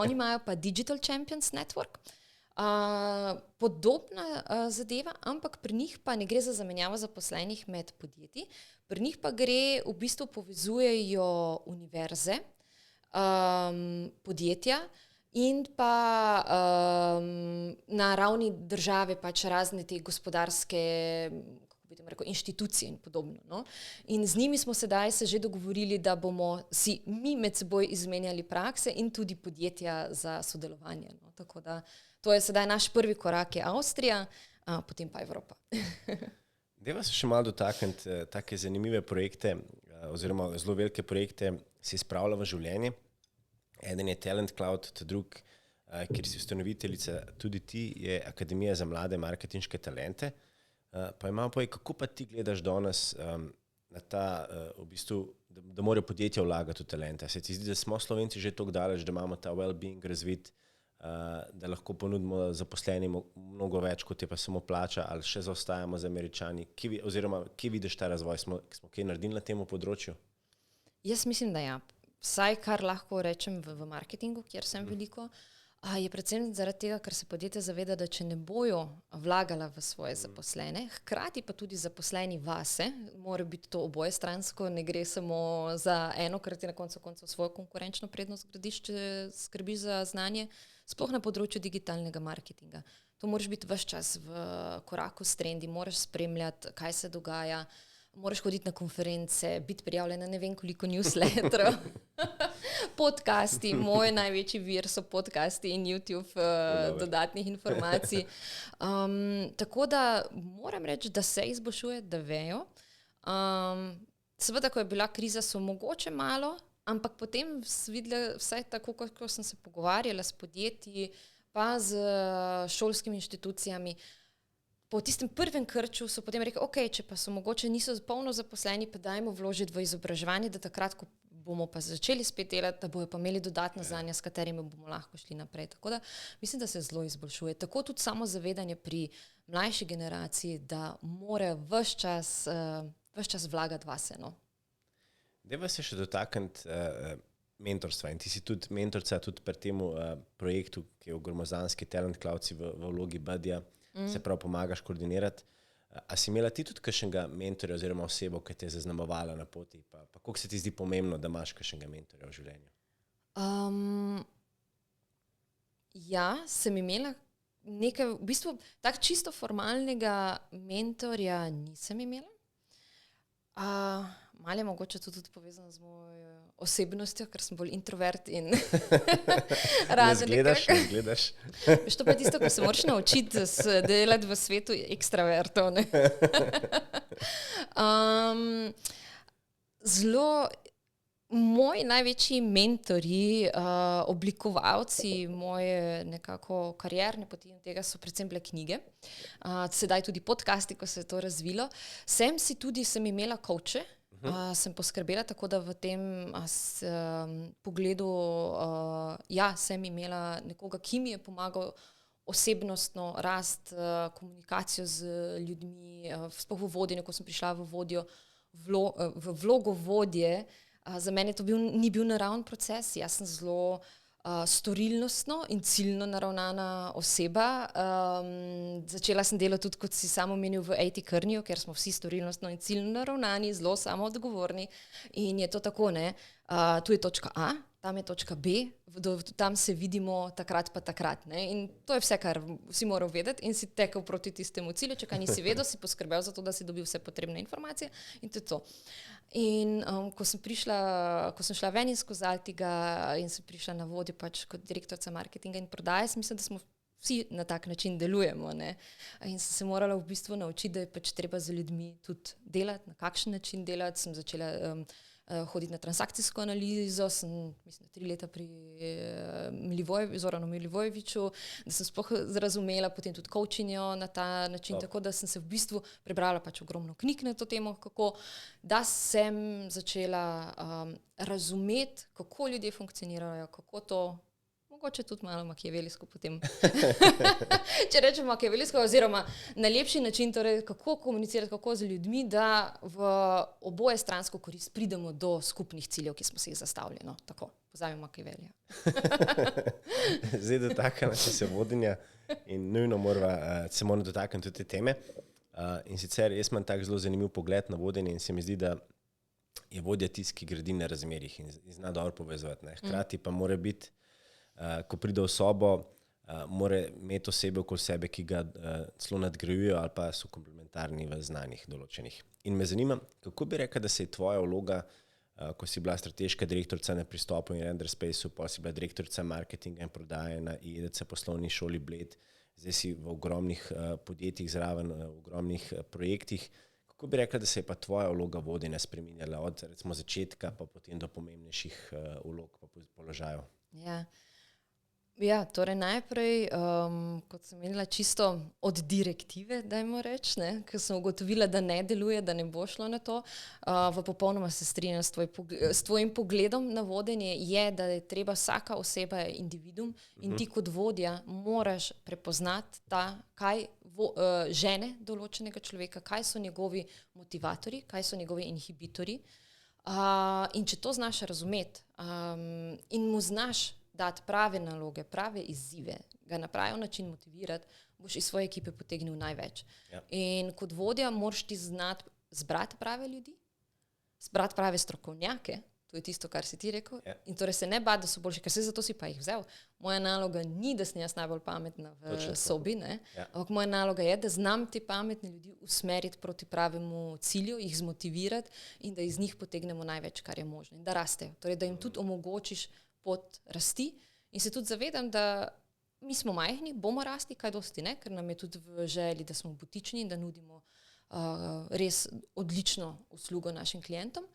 Oni imajo pa Digital Champions Network. Podobna zadeva, ampak pri njih pa ne gre za zamenjavo zaposlenih med podjetji, pri njih pa gre, v bistvu povezujejo univerze, podjetja in pa na ravni države pač razne te gospodarske, kako bi rekel, inštitucije in podobno. No? In z njimi smo sedaj se že dogovorili, da bomo si mi med seboj izmenjali prakse in tudi podjetja za sodelovanje. No? Tako da to je sedaj naš prvi korak, je Avstrija, potem pa Evropa. Deva se še malo dotakniti take zanimive projekte oziroma zelo velike projekte si spravila v življenje. Eden je Talent Cloud, drug, kjer si ustanoviteljica, tudi ti, je Akademija za mlade marketinške talente. Pa imamo povedati, kako pa ti gledaš danes na ta, v bistvu, da morajo podjetja vlagati v talente. Se ti zdi, da smo Slovenci že toliko daleč, da imamo ta well-being razvit, da lahko ponudimo zaposlenim mnogo več, kot je pa samo plača, ali še zaostajamo z Američani? Kje vidiš ta razvoj? Smo kaj naredili na tem področju? Jaz mislim, da ja. Vsaj, kar lahko rečem v marketingu, kjer sem veliko, je predvsem zaradi tega, ker se podjetja zaveda, da če ne bojo vlagala v svoje zaposlene, hkrati pa tudi zaposleni vase, mora biti to oboje stransko, ne gre samo za eno, ker ti na koncu svojo konkurenčno prednost gradiš, če skrbiš za znanje, sploh na področju digitalnega marketinga. To moraš biti ves čas v koraku s trendi, moraš spremljati, kaj se dogaja, moraš hoditi na konference, biti prijavljena ne vem koliko newsletterov, podcasti, moj največji vir so podcasti in YouTube dodatnih informacij. Tako da moram reči, da se izboljšuje, da vejo. Seveda, ko je bila kriza, so mogoče malo, ampak potem videla vsaj tako, ko sem se pogovarjala s podjetji, pa z šolskimi inštitucijami, po tistem prvem krču so potem rekli, ok, če pa so mogoče niso polno zaposleni, pa dajmo vložiti v izobraževanje, da takrat, ko bomo pa začeli spet delati, da bojo pa imeli dodatna znanja, s katerimi bomo lahko šli naprej. Tako da mislim, da se zelo izboljšuje. Tako tudi samo zavedanje pri mlajši generaciji, da morajo ves čas vlagati vase. No? Deva se še dotakniti mentorstva in ti si tudi mentorca tudi pri temu projektu, ki je v gromozanski Talent Cloud v vlogi buddyja, se prav pomagaš koordinirati. A si imela ti tudi kakšnega mentorja oziroma osebo, ki te je zaznamovala na poti? Pa koliko se ti zdi pomembno, da imaš kakšnega mentorja v življenju? Ja, sem imela nekaj, v bistvu tak čisto formalnega mentorja nisem imela. Malo je mogoče tudi povezano z mojo osebnostjo, ker sem bolj introvert in razen nekaj. Ne zgledaš. Veš, to pa je tisto, ko se moraš naučiti delati v svetu ekstravertov. Zelo moji največji mentorji, oblikovalci moje nekako karierne poti in tega so predvsem bile knjige. Sedaj tudi podcasti, ko se je to razvilo. Sem imela coache, sem poskrbela tako, da v tem pogledu sem imela nekoga, ki mi je pomagal osebnostno rast, komunikacijo z ljudmi, sploh v vodenju, ko sem prišla v vlogo vodje. Za mene to ni bil naraven proces, jaz sem zelo storilnostno in ciljno naravnana oseba. Začela sem delati tudi, kot si samo omenil, v IT Kearneyju, ker smo vsi storilnostno in ciljno naravnani, zelo samoodgovorni in je to tako, ne, tu je točka A, tam je točka B, tam se vidimo takrat pa takrat. Ne? In to je vse, kar si moral vedeti in si tekel proti tistemu cilju, če kaj nisi vedel, si poskrbel za to, da si dobil vse potrebne informacije in to je to. In ko sem šla ven iz Kozaltiga in sem prišla na vodjo pač kot direktorica marketinga in prodaje, sem mislila, da smo vsi na tak način delujemo. Ne? In sem se morala v bistvu naučiti, da je pač treba z ljudmi tudi delati, na kakšen način delati. Sem začela hoditi na transakcijsko analizo, sem mislim, 3 leta pri Zoranu Milivojeviću, da sem sploh razumela potem tudi coachinjo na ta način, tako da sem se v bistvu prebrala pač ogromno knjig na to temo, kako da sem začela razumeti, kako ljudje funkcionirajo, kako to mogoče tudi malo makiaveljsko potem. Če rečem makiaveljsko, oziroma najlepši način, torej kako komunicirati, kako z ljudmi, da v oboje stransko korist pridemo do skupnih ciljev, ki smo si jih zastavili. No, tako, pozabimo makiavelja. Zdaj dotaknemo se vodenja in nujno se moramo dotakniti tudi te teme. In sicer jaz imam tak zelo zanimiv pogled na vodenje in se mi zdi, da je vodja tisti, ki gradi na razmerjih in zna dobro povezovati. Ne. Hkrati pa mora biti, ko pride v sobo, mora imeti osebe okoli sebe, ki ga celo nadgrajujejo ali pa so komplementarni v znanjih določenih. In me zanima, kako bi rekel, da se je tvoja vloga, ko si bila strateška direktorica na Pristopu in Renderspaceu, pa si bila direktorica marketinga in prodaje na IEDC poslovni šoli Bled, zdaj si v ogromnih podjetjih zraven, v ogromnih projektih. Kako bi rekla, da se je pa tvoja vloga vodenja spreminjala od recimo začetka pa potem do pomembnejših vlog pa položajev? Ja, torej najprej, kot sem menila, čisto od direktive, dajmo reči, ker sem ugotovila, da ne deluje, da ne bo šlo na to. Popolnoma se strinjam s tvojim pogledom na vodenje, je, da je treba vsaka oseba je individuum in ti kot vodja moraš prepoznati kaj žene določenega človeka, kaj so njegovi motivatorji, kaj so njegovi inhibitorji. In če to znaš razumeti in mu znaš dati prave naloge, prave izzive, ga na pravi način motivirati, boš iz svoje ekipe potegnil največ. Ja. In kot vodja moraš ti znati zbrati prave ljudi, zbrati prave strokovnjake, to je tisto, kar si ti rekel, ja. In torej se ne bati, da so boljši, ker se zato si pa jih vzel. Moja naloga ni, da sem jaz najbolj pametna v sobi, ja. Ampak moja naloga je, da znam te pametne ljudi usmeriti proti pravemu cilju, jih zmotivirati in da iz njih potegnemo največ, kar je možno. In da rastejo, torej da jim tudi omogočiš pot rasti in se tudi zavedam, da mi smo majhni, bomo rasti, kaj dosti ne, ker nam je tudi v želji, da smo butični in da nudimo res odlično uslugo našim klientom.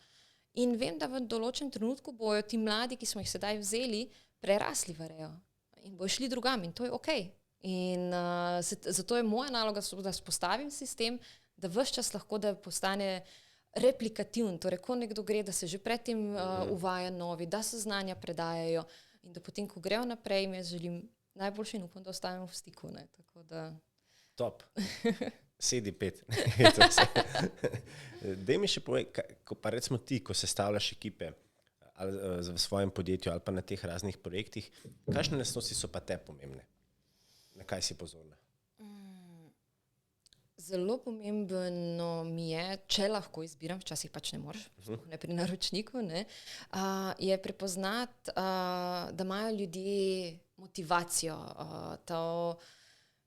In vem, da v določenem trenutku bojo ti mladi, ki smo jih sedaj vzeli, prerasli v Reo in bojo šli drugam in to je okej. In zato je moja naloga, da spostavim sistem, da ves čas lahko, da postane replikativen, torej ko nekdo gre, da se že predtem uvaja novi, da se znanja predajajo in da potem, ko grejo naprej, jaz želim najboljše in upam, da ostajamo v stiku. Ne? Tako da... Top. Sedi 5. Daj mi še povej, ko pa recimo ti, ko sestavljaš ekipe ali v svojem podjetju ali pa na teh raznih projektih, kakšne lastnosti so pa te pomembne? Na kaj si pozorna? Zelo pomembno mi je, če lahko izbiram, včasih pač ne moreš, ne pri naročniku, je prepoznati, da imajo ljudje motivacijo, to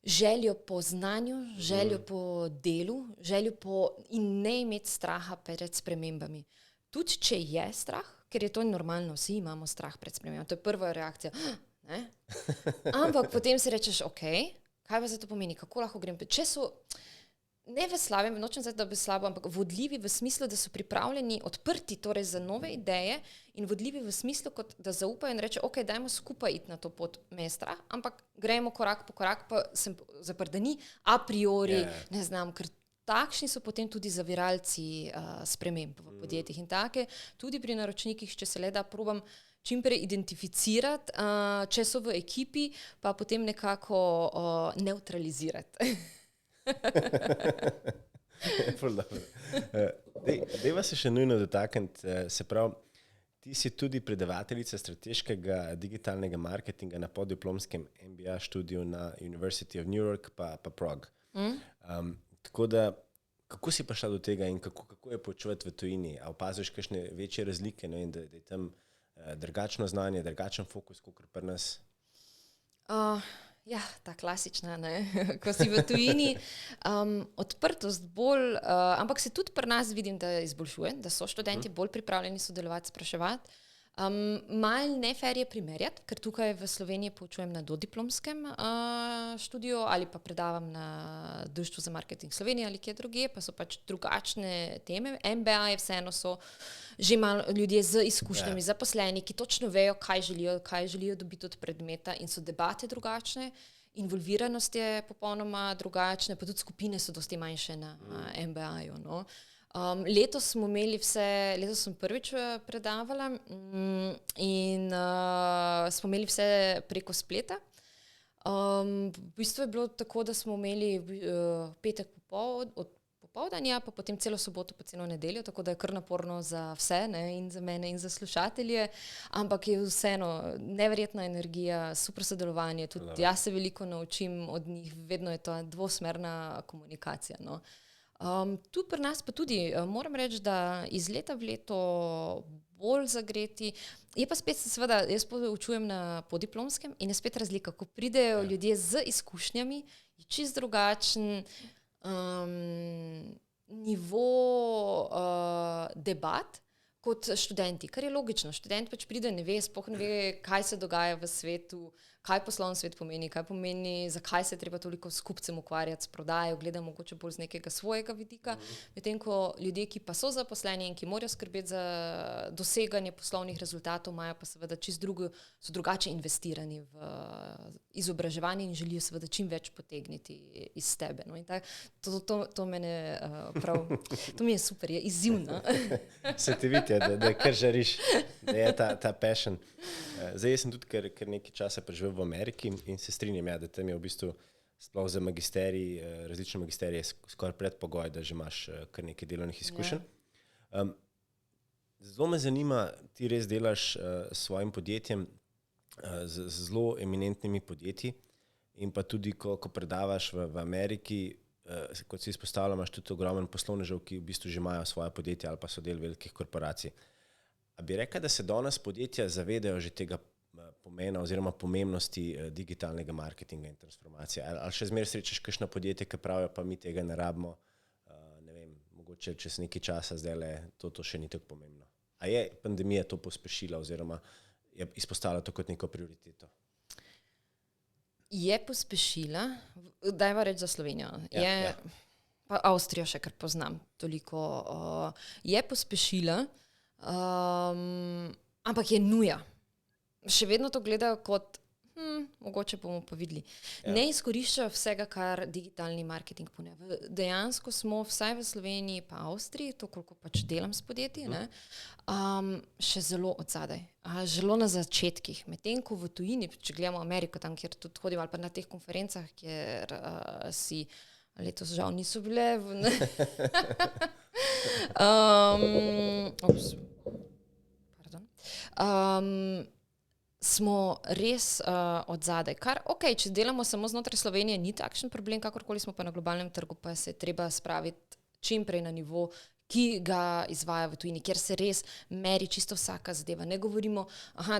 željo po znanju, željo po delu, in ne imeti straha pred spremembami. Tudi če je strah, ker je to normalno, vsi imamo strah pred spremembami, to je prva reakcija, ne? Ampak potem si rečeš, okej, kaj pa za to pomeni, kako lahko grem, če so... Ne v slabem, nočem zdaj, da bi slabo, ampak vodljivi v smislu, da so pripravljeni, odprti torej za nove ideje in vodljivi v smislu, kot da zaupajo in reče, ok, dajmo skupaj iti na to pot, me je strah, ampak gremo korak po korak, pa sem zaprt, da ni a priori, ne znam, ker takšni so potem tudi zaviralci sprememb v podjetjih in take, tudi pri naročnikih, če se le da probam čim prej identificirati, če so v ekipi, pa potem nekako neutralizirati. Dejva se še nujno dotakniti, se pravi, ti si tudi predavateljica strateškega digitalnega marketinga na podiplomskem MBA študiju na University of New York pa Prague. Tako da, kako si prišla do tega in kako je počuvati v tujini? A opaziš kakšne večje razlike, no, in da je tam drugačno znanje, drugačen fokus, kot pri nas? Ja, ta klasična, ne? Ko si v tujini, odprtost bolj, ampak se tudi pri nas vidim, da izboljšuje, da so študenti bolj pripravljeni sodelovati, spraševati. Mal nefer je primerjati, ker tukaj v Sloveniji poučujem na dodiplomskem študiju ali pa predavam na Društvu za marketing Slovenije ali kje druge, pa so pač drugačne teme. MBA je vseeno so že malo ljudje z izkušnjami, zaposleni, ki točno vejo, kaj želijo dobiti od predmeta in so debate drugačne, involviranost je popolnoma drugačna, pa tudi skupine so dosti manjše na MBA-ju, no. Letos sem prvič predavala in smo imeli vse preko spleta. V bistvu je bilo tako, da smo imeli petek popoldanja, pa potem celo soboto, pa celo nedeljo, tako da je kar naporno za vse, ne, in za mene in za slušatelje, ampak je vseeno neverjetna energija, super sodelovanje, tudi jaz se veliko naučim od njih, vedno je to dvosmerna komunikacija, no. Tu pri nas pa tudi moram reči, da iz leta v leto bolj zagreti, je pa spet seveda, jaz poučujem na podiplomskem in je spet razlika, ko pridejo ljudje z izkušnjami, je čist drugačen nivo debat kot študenti, kar je logično. Študent pač pride, ne ve, sploh ne ve, kaj se dogaja v svetu, kaj poslovni svet pomeni, kaj pomeni, zakaj se je treba toliko s kupcem ukvarjati, s prodajo, gleda mogoče bolj z nekega svojega vidika, medtem ko ljudje, ki pa so zaposleni in ki morajo skrbeti za doseganje poslovnih rezultatov, imajo pa seveda so drugače investirani v izobraževanje in želijo seveda čim več potegniti iz tebe. No? In to mene prav, to mi je super, je izzivno. Se ti vidi, da kar žariš, da je ta passion. Zdaj, jaz sem tudi kar nekaj časa preživel v Ameriki in se strinjam, da tam je v bistvu sploh za magisterij, različne magisterije skoraj predpogoj, da že imaš kar nekaj delovnih izkušenj. Zelo me zanima, ti res delaš s svojim podjetjem, z zelo eminentnimi podjetji in pa tudi, ko predavaš v Ameriki, kot si izpostavlja, imaš tudi ogromen poslovnežev, ki v bistvu že imajo svoje podjetje ali pa so del velikih korporacij. A bi rekel, da se danes podjetja zavedajo že tega pomena oziroma pomembnosti digitalnega marketinga in transformacije? Ali še zmeraj srečaš kakšno podjetje, ki pravijo, pa mi tega ne rabimo, ne vem, mogoče čez nekaj časa zdajle to še ni tako pomembno. A je pandemija to pospešila oziroma je izpostavila to kot neko prioriteto? Je pospešila, dajva reči za Slovenijo. Pa Avstrijo še kar poznam toliko. Je pospešila, ampak je nuja. Še vedno to gledajo kot, mogoče bomo pa videli. Ne izkoriščajo vsega, kar digitalni marketing ponuja. Dejansko smo vsaj v Sloveniji pa Avstriji, to koliko pač delam s podjetji, še zelo odzadaj. Zelo na začetkih. Medtem ko v tujini, če gledamo Ameriko, tam, kjer tudi hodim, ali pa na teh konferencah, kjer si letos žal niso bile. Smo res odzadaj. Kar, če delamo samo znotraj Slovenije, ni takšen problem, kakorkoli smo pa na globalnem trgu, pa se treba spraviti čim prej na nivo, ki ga izvaja v tujini, kjer se res meri čisto vsaka zadeva. Ne govorimo,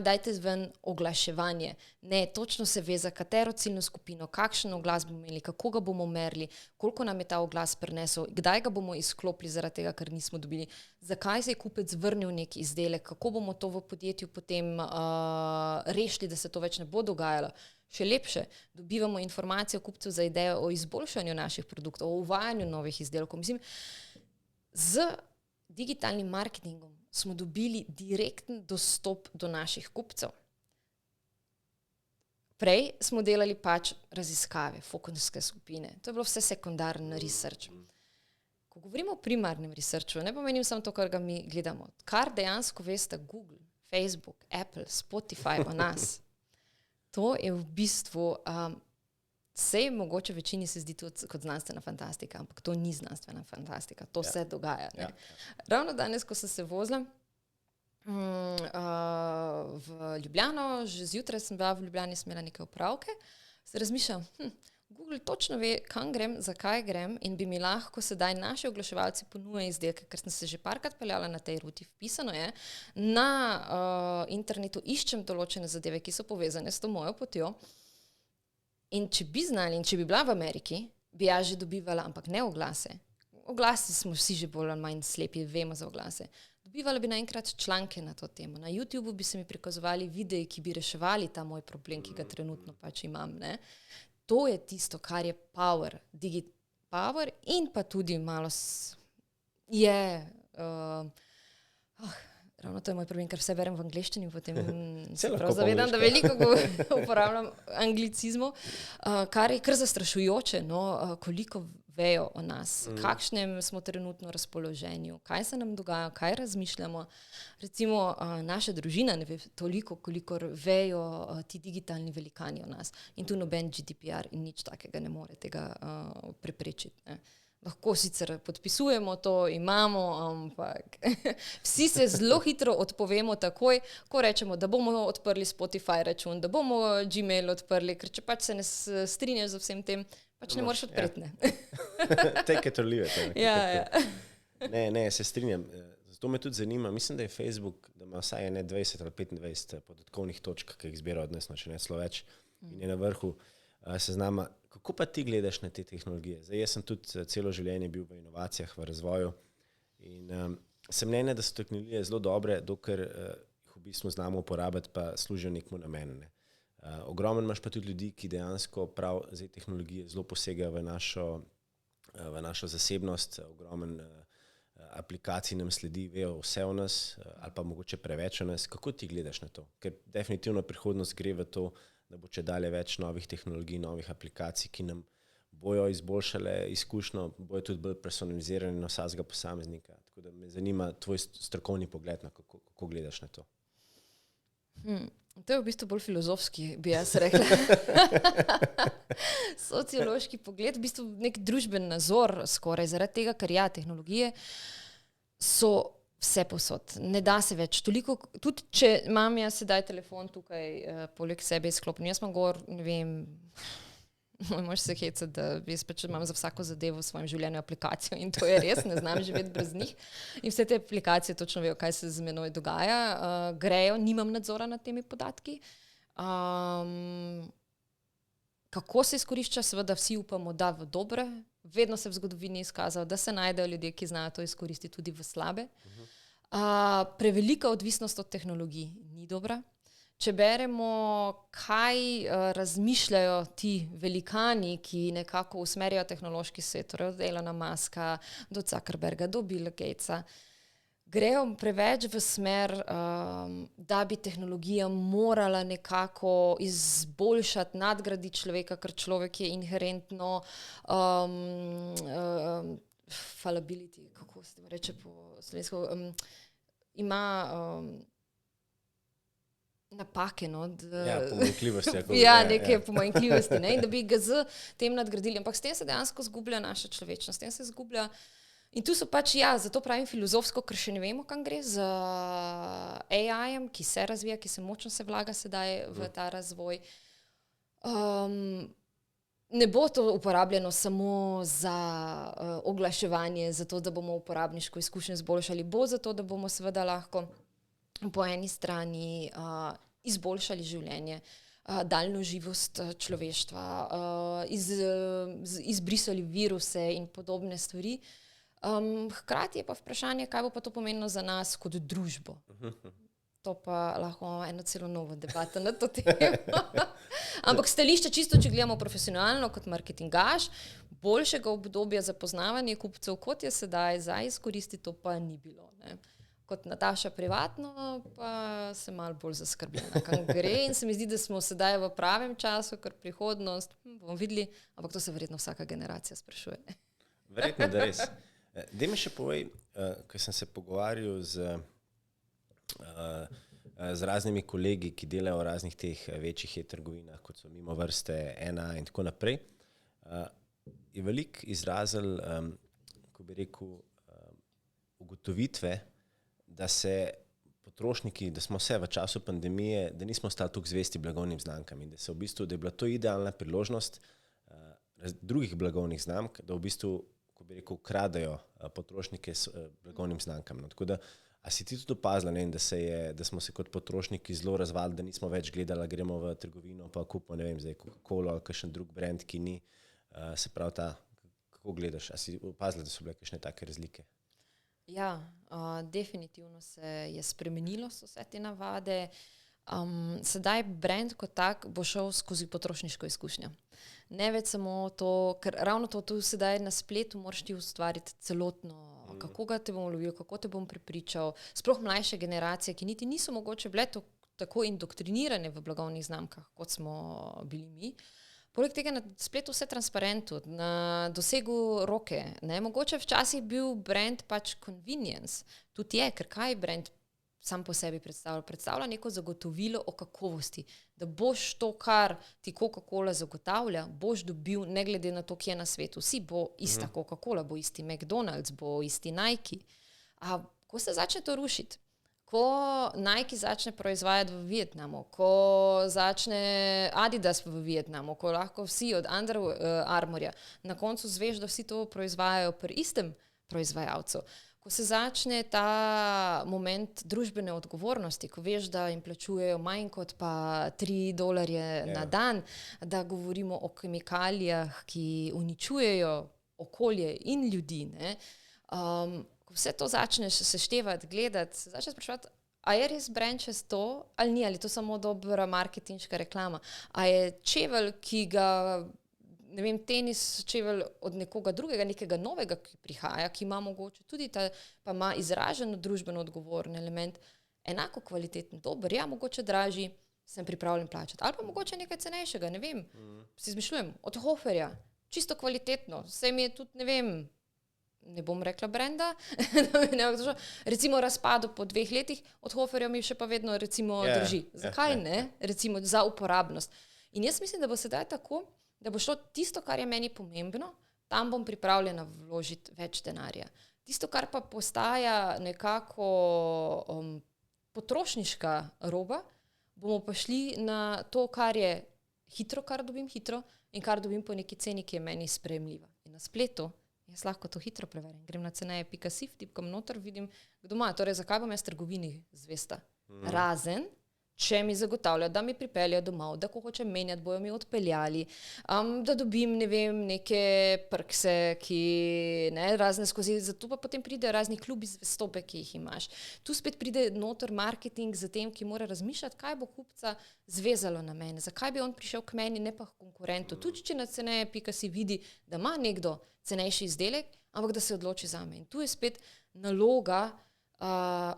dajte ven oglaševanje. Ne, točno se ve, za katero ciljno skupino, kakšen oglas bomo imeli, kako ga bomo merili, koliko nam je ta oglas prinesel, kdaj ga bomo izklopili zaradi tega, ker nismo dobili, zakaj se je kupec vrnil nek izdelek, kako bomo to v podjetju potem rešili, da se to več ne bo dogajalo. Še lepše, dobivamo informacije o kupcev za idejo o izboljšanju naših produktov, o uvajanju novih izdelkov. Mislim, z digitalnim marketingom smo dobili direkten dostop do naših kupcev. Prej smo delali pač raziskave, fokusne skupine. To je bilo vse sekundarni research. Ko govorimo o primarnem researchu, ne pomenim samo to, kar ga mi gledamo. Kar dejansko veste Google, Facebook, Apple, Spotify o nas, to je v bistvu... Sej mogoče večini se zdi tudi kot znanstvena fantastika, ampak to ni znanstvena fantastika, to se dogaja. Ne? Ravno danes, ko sem se vozila v Ljubljano, že zjutraj sem bila v Ljubljani, sem imela neke opravke, se razmišljam, Google točno ve, kam grem, zakaj grem in bi mi lahko sedaj naši oglaševalci ponujajo izdelke, ker sem se že parkrat peljala na tej ruti, vpisano je, na internetu iščem določene zadeve, ki so povezane s to mojo potjo. In če bi znali, in če bi bila v Ameriki, bi jaz že dobivala, ampak ne oglase. Oglasi smo vsi že bolj ali manj slepi, vemo za oglase. Dobivala bi naenkrat članke na to temo. Na YouTubeu bi se mi prikazovali videi, ki bi reševali ta moj problem, ki ga trenutno pač imam. Ne? To je tisto, kar je power, power in pa tudi malo ravno to je moj problem, ker vse berem v angleščini, potem se prav zavedam, da veliko uporabljam anglicizmov, kar je kar zastrašujoče, koliko vejo o nas, kakšnem smo trenutno razpoloženju, kaj se nam dogaja, kaj razmišljamo. Recimo naša družina ne ve toliko, kolikor vejo ti digitalni velikani o nas. In tu noben GDPR in nič takega ne more tega preprečiti. Ne. Lahko sicer podpisujemo to, imamo, ampak vsi se zelo hitro odpovemo takoj, ko rečemo, da bomo odprli Spotify račun, da bomo Gmail odprli, ker če pač se ne strinjaš z vsem tem, pač ne moreš odpreti. Take it or leave it. Ja. Ne, se strinjam. Zato me tudi zanima, mislim, da je Facebook, da ima vsaj 20 ali 25 podatkovnih točk, ki jih zbira od nas, če ne celo več, in je na vrhu seznama. Kako pa ti gledaš na te tehnologije? Zdaj, jaz sem tudi celo življenje bil v inovacijah, v razvoju in sem mnenja, da so tehnologije zelo dobre, dokler jih v bistvu znamo uporabiti, pa služijo nekmu namenu. Ne. Ogromen imaš pa tudi ljudi, ki dejansko prav zdaj tehnologije zelo posegajo v našo zasebnost, ogromen aplikacij nam sledi, vejo vse o nas ali pa mogoče preveč o nas. Kako ti gledaš na to? Ker definitivno prihodnost gre v to, da bo če dalje več novih tehnologij, novih aplikacij, ki nam bojo izboljšale izkušnjo, bojo tudi bolj personalizirane na vsakega posameznika. Tako da me zanima tvoj strokovni pogled, na kako gledaš na to. To je v bistvu bolj filozofski, bi jaz rekla. Sociološki pogled, v bistvu nek družben nazor skoraj, zaradi tega, ker tehnologije so vse posod. Ne da se več toliko, tudi če imam jaz sedaj telefon tukaj poleg sebe izklopljen, jaz imam gor, ne vem, moraš se hecati, da jaz pač imam za vsako zadevo v svojem življenju aplikacijo in to je res, ne znam živeti brez njih. In vse te aplikacije točno vejo, kaj se z menoj dogaja, grejo, nimam nadzora nad temi podatki. Kako se izkorišča, seveda vsi upamo, da v dobre. Vedno se v zgodovini izkazalo, da se najdejo ljudje, ki znajo to izkoristiti tudi v slabe. Prevelika odvisnost od tehnologij ni dobra. Če beremo, kaj razmišljajo ti velikani, ki nekako usmerjajo tehnološki svet, od Elona Muska do Zuckerberga, do Billa Gatesa, grejo preveč v smer, da bi tehnologija morala nekako izboljšati, nadgraditi človeka, ker človek je inherentno fallibility, kako se to reče po slovensko, ima napake, no? Pomanjkljivosti. Neke pomanjkljivosti, ne? In da bi ga z tem nadgradili. Ampak s tem se dejansko zgublja naša človečnost, s tem se zgublja. In tu so pač, zato pravim filozofsko, ker še ne vemo, kam gre z AI-jem, ki se razvija, ki se močno vlaga sedaj v ta razvoj. Ne bo to uporabljeno samo za oglaševanje, zato da bomo uporabniško izkušnjo izboljšali, bo zato, da bomo seveda lahko po eni strani izboljšali življenje, daljno živost človeštva, izbrisali viruse in podobne stvari. Hkrati je pa vprašanje, kaj bo pa to pomenilo za nas kot družbo. To pa lahko eno celo novo debato na to temo. Ampak stališče čisto, če gledamo profesionalno kot marketingaš, boljšega obdobja za poznavanje kupcev, kot je sedaj za izkoristiti, to pa ni bilo. Ne. Kot Nataša privatno, pa sem malo bolj zaskrbljena, kam gre in se mi zdi, da smo sedaj v pravem času, ker prihodnost, bomo videli, ampak to se verjetno vsaka generacija sprašuje. Verjetno, da res. Daj mi še povej, ko sem se pogovarjal z raznimi kolegi, ki delajo v raznih teh večjih e-trgovinah, kot so Mimovrste, Ena in tako naprej, je veliko izrazil, ko bi rekel, ugotovitve, da se potrošniki, da smo se v času pandemije, da nismo stali toliko zvesti blagovnim znamkam in da se v bistvu, da je bila to idealna priložnost drugih blagovnih znamk, da v bistvu, ko bi rekel, kradajo potrošnike s blagovnim znamkam. No, tako da, a si ti tudi opazila, da smo se kot potrošniki zelo razvali, da nismo več gledali, gremo v trgovino, pa kupimo, ne vem, zdaj Coca-Cola ali kakšen drug brand, ki ni, se pravi kako gledaš? A si opazila, da so bile kakšne take razlike? Ja, definitivno se je spremenilo vse te navade. Sedaj brand kot tak bo šel skozi potrošniško izkušnjo. Ne več samo to, ker ravno to tu sedaj na spletu moraš ti ustvariti celotno, kako ga te bom lovil, kako te bom prepričal. Sploh mlajše generacije, ki niti niso mogoče bile tako indoktrinirane v blagovnih znamkah, kot smo bili mi. Poleg tega na spletu vse transparentno, na dosegu roke. Ne? Mogoče včasih bil brand pač convenience. Tudi je, ker kaj brand sam po sebi predstavlja? Predstavlja neko zagotovilo o kakovosti, da boš to, kar ti Coca-Cola zagotavlja, boš dobil ne glede na to, kje je na svetu. Vsi bo ista Coca-Cola, bo isti McDonald's, bo isti Nike. A ko se začne to rušiti? Ko Nike začne proizvajati v Vietnamu, ko začne Adidas v Vietnamu, ko lahko vsi od Under Armourja na koncu zveš, da vsi to proizvajajo pri istem proizvajalcu. Ko se začne ta moment družbene odgovornosti, ko veš, da jim plačujejo manj kot pa $3 na dan, da govorimo o kemikalijah, ki uničujejo okolje in ljudi, ne? Ko vse to začneš seštevati, gledati, začneš spraševati, a je res brand čez to ali ni, ali to samo dobra marketinška reklama, a je čevelj, ki ga, ne vem, tenis čevelj od nekoga drugega, nekega novega, ki prihaja, ki ima mogoče tudi ta, pa ima izraženo družbeno odgovoren element, enako kvaliteten, dober, ja, mogoče dražji, sem pripravljen plačati, ali pa mogoče nekaj cenejšega, ne vem, si izmišljujem, od Hoferja, čisto kvalitetno, vse mi je tudi, ne vem, ne bom rekla brenda, recimo razpadu po 2 letih, od Hoferja mi še pa vedno recimo drži. Zakaj ne? Recimo za uporabnost. In jaz mislim, da bo sedaj tako, da bo šlo tisto, kar je meni pomembno, tam bom pripravljena vložiti več denarja. Tisto, kar pa postaja nekako potrošniška roba, bomo pa šli na to, kar je hitro, kar dobim hitro in kar dobim po neki ceni, ki je meni sprejemljiva. In na spletu jaz lahko to hitro preverim. Grem na ceneje.si, vtipkam noter, vidim, kdo ima. Torej, zakaj bom jaz trgovini zvesta? Razen, če mi zagotavlja, da mi pripeljajo domov, da ko hočem menjati, bojo mi odpeljali, da dobim, ne vem, neke prkse, ki, ne, razne skozi, zato pa potem pride razni klubi zvestobe, ki jih imaš. Tu spet pride noter marketing za tem, ki mora razmišljati, kaj bo kupca zvezalo na mene, zakaj bi on prišel k meni, ne pa k konkurentu. Tudi, če na ceneje.si vidi, da ima nekdo cenejši izdelek, ampak da se odloči zame. In tu je spet naloga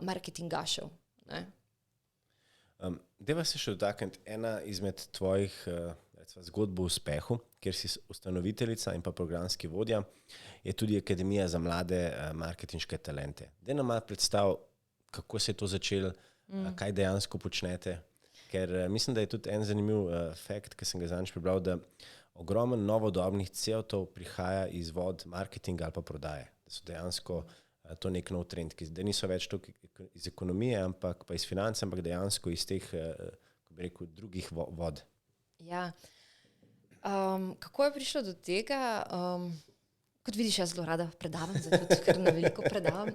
marketingašev, ne. Deva se še dotakniti ena izmed tvojih zgodb o uspehu, kjer si ustanoviteljica in pa programski vodja, je tudi Akademija za mlade marketinške talente. Daj nam malo predstav, kako se je to začelo, kaj dejansko počnete, ker mislim, da je tudi en zanimiv fakt, ki sem ga zadnjič prebral, da ogromen novodobnih CEO-tov prihaja iz vod marketinga ali pa prodaje, da so dejansko to nek nov trend, ki zdaj niso več toliko iz ekonomije, ampak pa iz finance, ampak dejansko iz teh, ko bi rekel, drugih vod. Ja. Kako je prišlo do tega? Kot vidiš, jaz zelo rada predavam, zato ker na veliko predavam.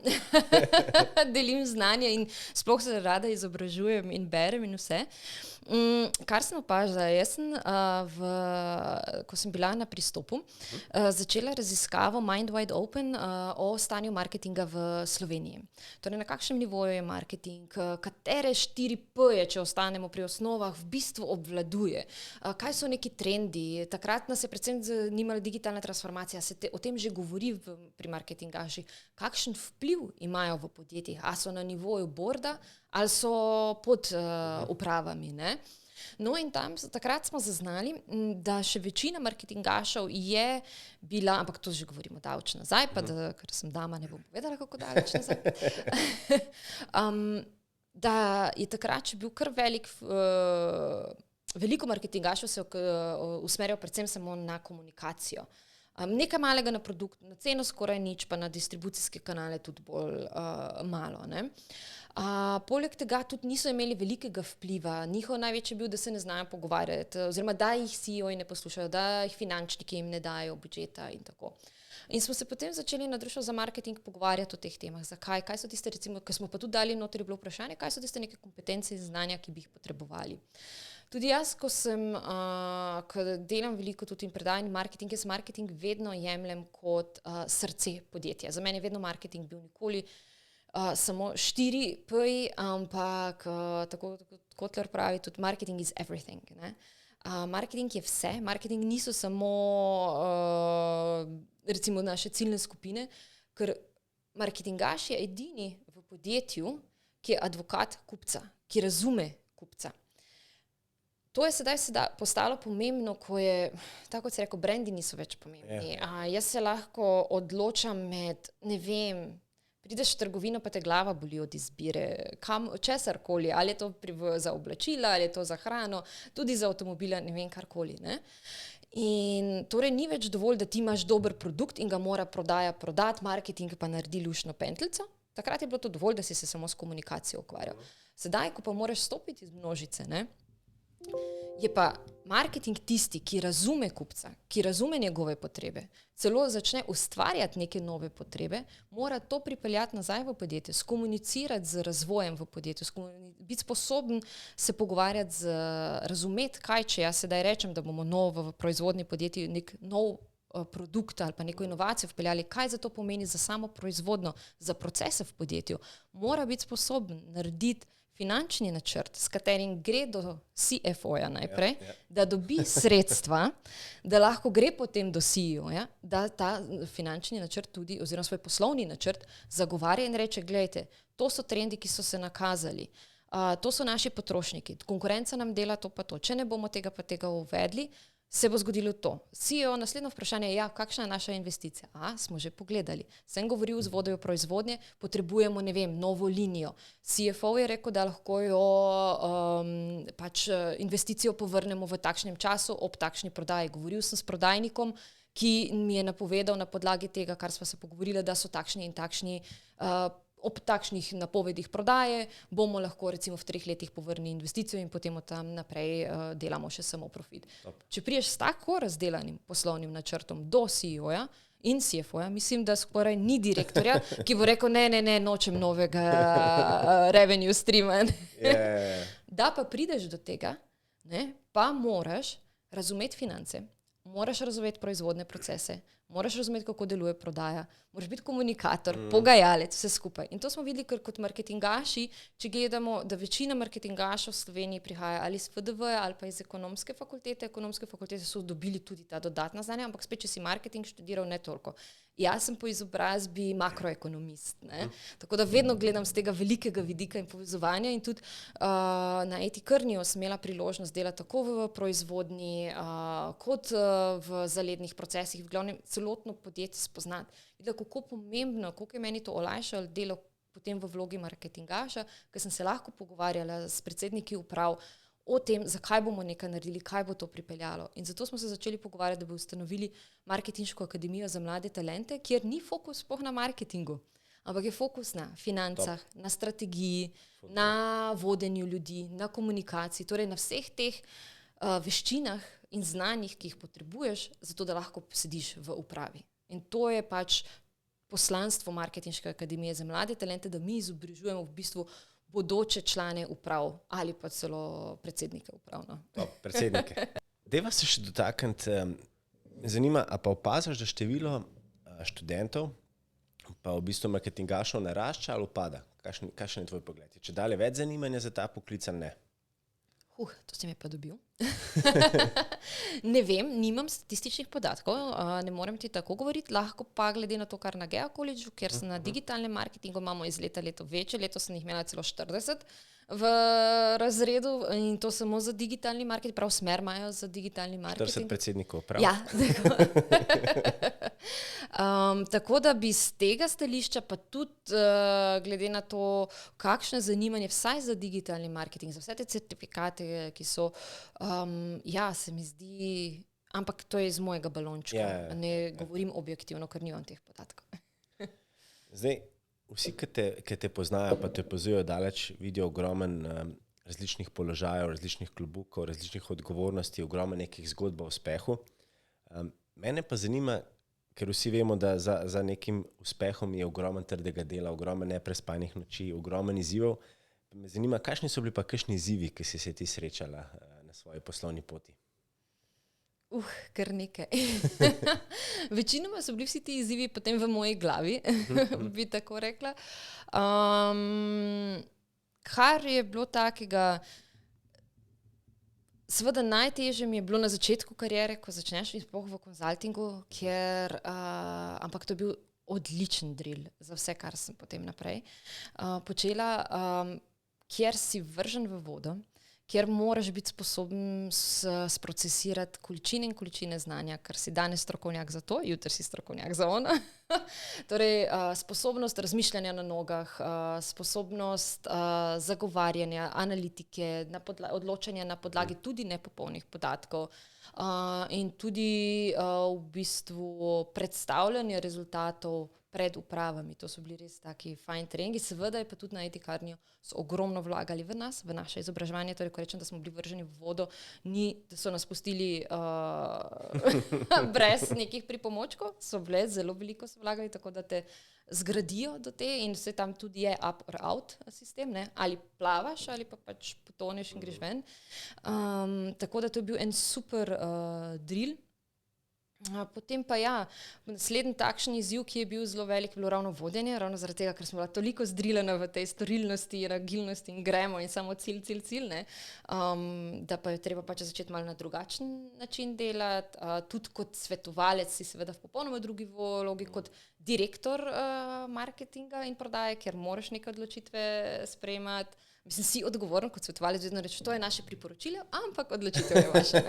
Delim znanje in sploh se rada izobražujem in berem in vse. Kar sem opažala, jaz sem, ko sem bila na Pristopu, začela raziskavo Mind Wide Open o stanju marketinga v Sloveniji. Torej, na kakšnem nivoju je marketing, katere 4P-je, če ostanemo pri osnovah, v bistvu obvladuje, kaj so neki trendi. Takrat nas je predvsem zanimala digitalna transformacija, se o tem že govori pri marketingaših, kakšen vpliv imajo v podjetjih, a so na nivoju borda ali so pod upravami, ne? No in tam, takrat smo zaznali, da še večina marketingašev je bila, ampak to že govorimo daleč nazaj, pa da, ker sem dama, ne bom povedala, kako daleč nazaj, da je takrat še bil kar veliko marketingašev se usmerjal predvsem samo na komunikacijo. Nekaj malega na produkt, na ceno skoraj nič, pa na distribucijske kanale tudi bolj malo, ne. Poleg tega tudi niso imeli velikega vpliva. Njihov največji bil, da se ne znajo pogovarjati, oziroma da jih CEO-ji ne poslušajo, da jih finančniki jim ne dajo budžeta in tako. In smo se potem začeli na Društvu za marketing pogovarjati o teh temah. Zakaj? Kaj so tiste, recimo, ker smo pa tudi dali noter, je bilo vprašanje, kaj so tiste neke kompetence in znanja, ki bi jih potrebovali. Tudi jaz, ko delam veliko tudi in predajam marketing, jaz marketing vedno jemljem kot srce podjetja. Za mene je vedno marketing bil nikoli samo 4P-ji, ampak tako Kotler pravi, tudi marketing is everything, ne. Marketing je vse, marketing niso samo recimo naše ciljne skupine, ker marketingaš je edini v podjetju, ki je advokat kupca, ki razume kupca. To je sedaj postalo pomembno, ko je, tako kot se rekel, brendi niso več pomembni. Jaz se lahko odločam med, ne vem, prideš v trgovino, pa te glava boli od izbire, česarkoli, ali je to za oblačila, ali je to za hrano, tudi za avtomobila, ne vem, karkoli. Ne? In torej ni več dovolj, da ti imaš dober produkt in ga mora prodaja prodati, marketing pa naredi luštno pentljico. Takrat je bilo to dovolj, da si se samo s komunikacijo ukvarjal. Sedaj, ko pa moraš stopiti iz množice, ne, je pa marketing tisti, ki razume kupca, ki razume njegove potrebe, celo začne ustvarjati neke nove potrebe, mora to pripeljati nazaj v podjetje, skomunicirati z razvojem v podjetju, biti sposoben se pogovarjati, razumeti, kaj če jaz sedaj rečem, da bomo v proizvodni podjetju nek nov produkt ali pa neko inovacijo vpeljali, kaj za to pomeni za samo proizvodno, za procese v podjetju. Mora biti sposoben narediti finančni načrt, s katerim gre do CFO-ja najprej, da dobi sredstva, da lahko gre potem do CEO-ja, da ta finančni načrt tudi, oziroma svoj poslovni načrt zagovarja in reče, gledajte, to so trendi, ki so se nakazali, to so naši potrošniki, konkurenca nam dela to pa to, če ne bomo tega pa tega uvedli, se bo zgodilo to. CEO, naslednjo vprašanje je, kakšna je naša investicija? Smo že pogledali. Sem govoril z vodjo proizvodnje, potrebujemo, ne vem, novo linijo. CFO je rekel, da lahko jo investicijo povrnemo v takšnem času, ob takšni prodaji. Govoril sem s prodajnikom, ki mi je napovedal na podlagi tega, kar sva se pogovorila, da so takšni in takšni ob takšnih napovedih prodaje, bomo lahko recimo v 3 letih povrnili investicijo in potem od tam naprej delamo še samo profit. Če priješ s tako razdelanim poslovnim načrtom do CEO-ja in CFO-ja, mislim, da skoraj ni direktorja, ki bo rekel, ne, nočem novega revenue streama. Da pa prideš do tega, ne, pa moraš razumeti finance, moraš razumeti proizvodne procese, moraš razumeti, kako deluje prodaja, moraš biti komunikator, pogajalec, vse skupaj. In to smo videli, ker kot marketingaši, če gledamo, da večina marketingašov v Sloveniji prihaja ali iz FDV-ja ali pa iz ekonomske fakultete so dobili tudi ta dodatna znanja, ampak spet, če si marketing študiral, ne toliko. Jaz sem po izobrazbi makroekonomist, ne? Tako da vedno gledam z tega velikega vidika in povezovanja in tudi na Eti Krniju sem imela priložnost delati tako v proizvodnji kot v zalednih procesih, v glavnem celotno podjetje spoznati. Videla, kako pomembno, koliko je meni to olajšalo delo potem v vlogi marketingaša, ker sem se lahko pogovarjala s predsedniki uprav o tem, zakaj bomo nekaj naredili, kaj bo to pripeljalo. In zato smo se začeli pogovarjati, da bi ustanovili Marketinško akademijo za mlade talente, kjer ni fokus sploh na marketingu, ampak je fokus na financah, na strategiji, na vodenju ljudi, na komunikaciji, torej na vseh teh veščinah in znanjih, ki jih potrebuješ, zato da lahko sediš v upravi. In to je pač poslanstvo Marketinške akademije za mlade talente, da mi izobražujemo v bistvu bodoče člane uprav ali pa celo predsednike uprav. No. Predsednike. Deva se še dotakniti, zanima, a pa opaziš, da število študentov pa v bistvu marketingašov narašča ali upada? Kakšen je tvoj pogled? Če dalje več zanimanja za ta poklic ali ne? To si me pa dobil. Ne vem, nimam statističnih podatkov, ne morem ti tako govoriti, lahko pa glede na to, kar na Gea Collegeu, kjer sem na digitalnem marketingu, imamo iz leto večje, letos sem jih imela celo 40 v razredu in to samo za digitalni marketing, prav smer imajo za digitalni marketing. 40 predsednikov, prav? Ja. Tako da bi z tega stališča pa tudi glede na to, kakšno zanimanje vsaj za digitalni marketing, za vse te certifikate, ki so, se mi zdi, ampak to je iz mojega balončka, ne govorim objektivno, ker nimam teh podatkov. Zdaj, vsi, ki te poznajo, pa te opazujejo daleč, vidijo ogromen različnih položajev, različnih klobukov, različnih odgovornosti, ogromen nekih zgodb o uspehu. Mene pa zanima, ker vsi vemo, da za nekim uspehom je ogromen trdega dela, ogromen neprespanih noči, ogromen izzivov. Me zanima, kakšni so bili pa kakšni izzivi, ki si se ti srečala na svoji poslovni poti? Kar nekaj. Večinoma so bili vsi ti izzivi potem v moji glavi, bi tako rekla. Kar je bilo takega, seveda najtežje mi je bilo na začetku kariere, ko začneš sploh v konzultingu, ampak to je bil odličen drill za vse, kar sem potem naprej počela, kjer si vržen v vodo, kjer moraš biti sposoben sprocesirati količine in količine znanja, ker si danes strokovnjak za to, jutri si strokovnjak za ono. Torej, sposobnost razmišljanja na nogah, sposobnost zagovarjanja, analitike, odločanja na podlagi tudi nepopolnih podatkov in tudi v bistvu predstavljanje rezultatov pred upravami. To so bili res taki fajn treningi. Seveda je pa tudi na Etikarniju so ogromno vlagali v nas, v naše izobraževanje. Torej, ko rečem, da smo bili vrženi v vodo, ni, da so nas pustili brez nekih pripomočkov. So bile, zelo veliko so vlagali, tako da te zgradijo do te in vse tam tudi je up or out sistem, ne? Ali plavaš, ali pa pač potoneš in greš ven. Tako da to je bil en super drill. Potem pa ja, naslednji takšen izziv, ki je bil zelo velik, bilo ravno vodenje, ravno zaradi tega, ker smo bila toliko zdrilena v tej storilnosti, agilnosti in gremo in samo cilj, ne? Da pa je treba pač začeti malo na drugačen način delati. Tudi kot svetovalec si seveda v popolnoma drugi vlogi kot direktor marketinga in prodaje, ker moraš neke odločitve sprejemati. Mislim, si odgovoren kot svetovalec, vedno reči, to je naše priporočilo, ampak odločitev je vaša.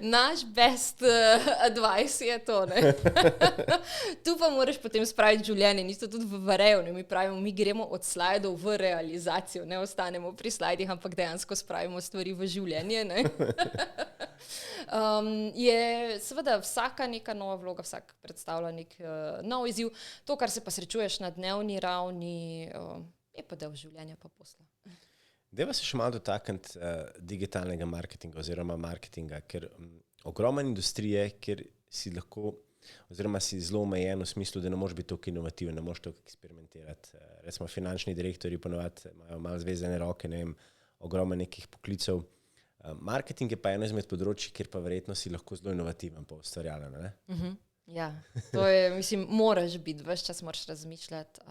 Naš best advice je to. Ne? Tu pa moraš potem spraviti življenje, nisto tudi v vareju. Mi pravimo, mi gremo od slajdov v realizacijo, ne ostanemo pri slajdih, ampak dejansko spravimo stvari v življenje. Ne? Je seveda vsaka neka nova vloga, vsak predstavlja nek nov izziv. To, kar se pa srečuješ na dnevni ravni, je pa del življenja pa posla. Deva se še malo dotakniti digitalnega marketinga oziroma marketinga, ker ogromno industrije, kjer si lahko oziroma si zelo omejen v smislu, da ne moreš biti toliko inovativen, ne moreš toliko eksperimentirati. Recimo finančni direktorji ponovadi imajo malo zvezane roke, ne vem, ogromno nekih poklicev. Marketing je pa eno izmed področji, kjer pa verjetno si lahko zelo inovativen pa ustvarjalen, ne? Ja, to je, mislim, moraš biti, ves čas moraš razmišljati.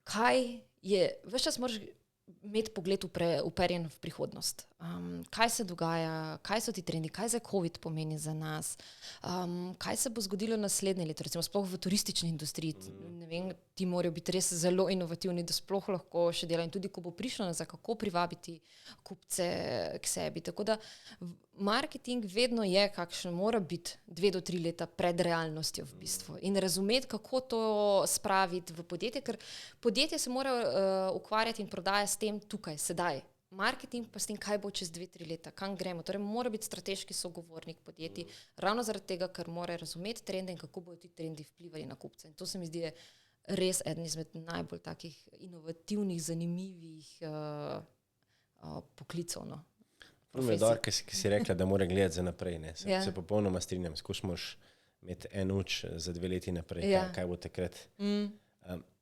Kaj je, ves čas moraš imeti pogled uperjen v prihodnost. Kaj se dogaja, kaj so ti trendi, kaj za COVID pomeni za nas, kaj se bo zgodilo naslednje leto, recimo sploh v turistični industriji. Ne vem, ti morajo biti res zelo inovativni, da sploh lahko še delajo in tudi, ko bo prišlo nazaj, kako privabiti kupce k sebi. Tako da marketing vedno je, kakšen mora biti 2 do 3 leta pred realnostjo v bistvu in razumeti, kako to spraviti v podjetje, ker podjetje se mora ukvarjati in prodajati s tem tukaj, sedaj. Marketing pa s tem, kaj bo čez 2-3 leta, kam gremo. Torej mora biti strateški sogovornik podjetij, ravno zaradi tega, ker mora razumeti trende in kako bodo ti trendi vplivali na kupce. In to se mi zdi res eden izmed najbolj takih inovativnih, zanimivih poklicov. No. Dobro, ki si rekla, da mora gledati za naprej. Ne? Se popolnoma strinjam. Skušaš imeti en uč za 2 leti naprej, kaj bo takrat.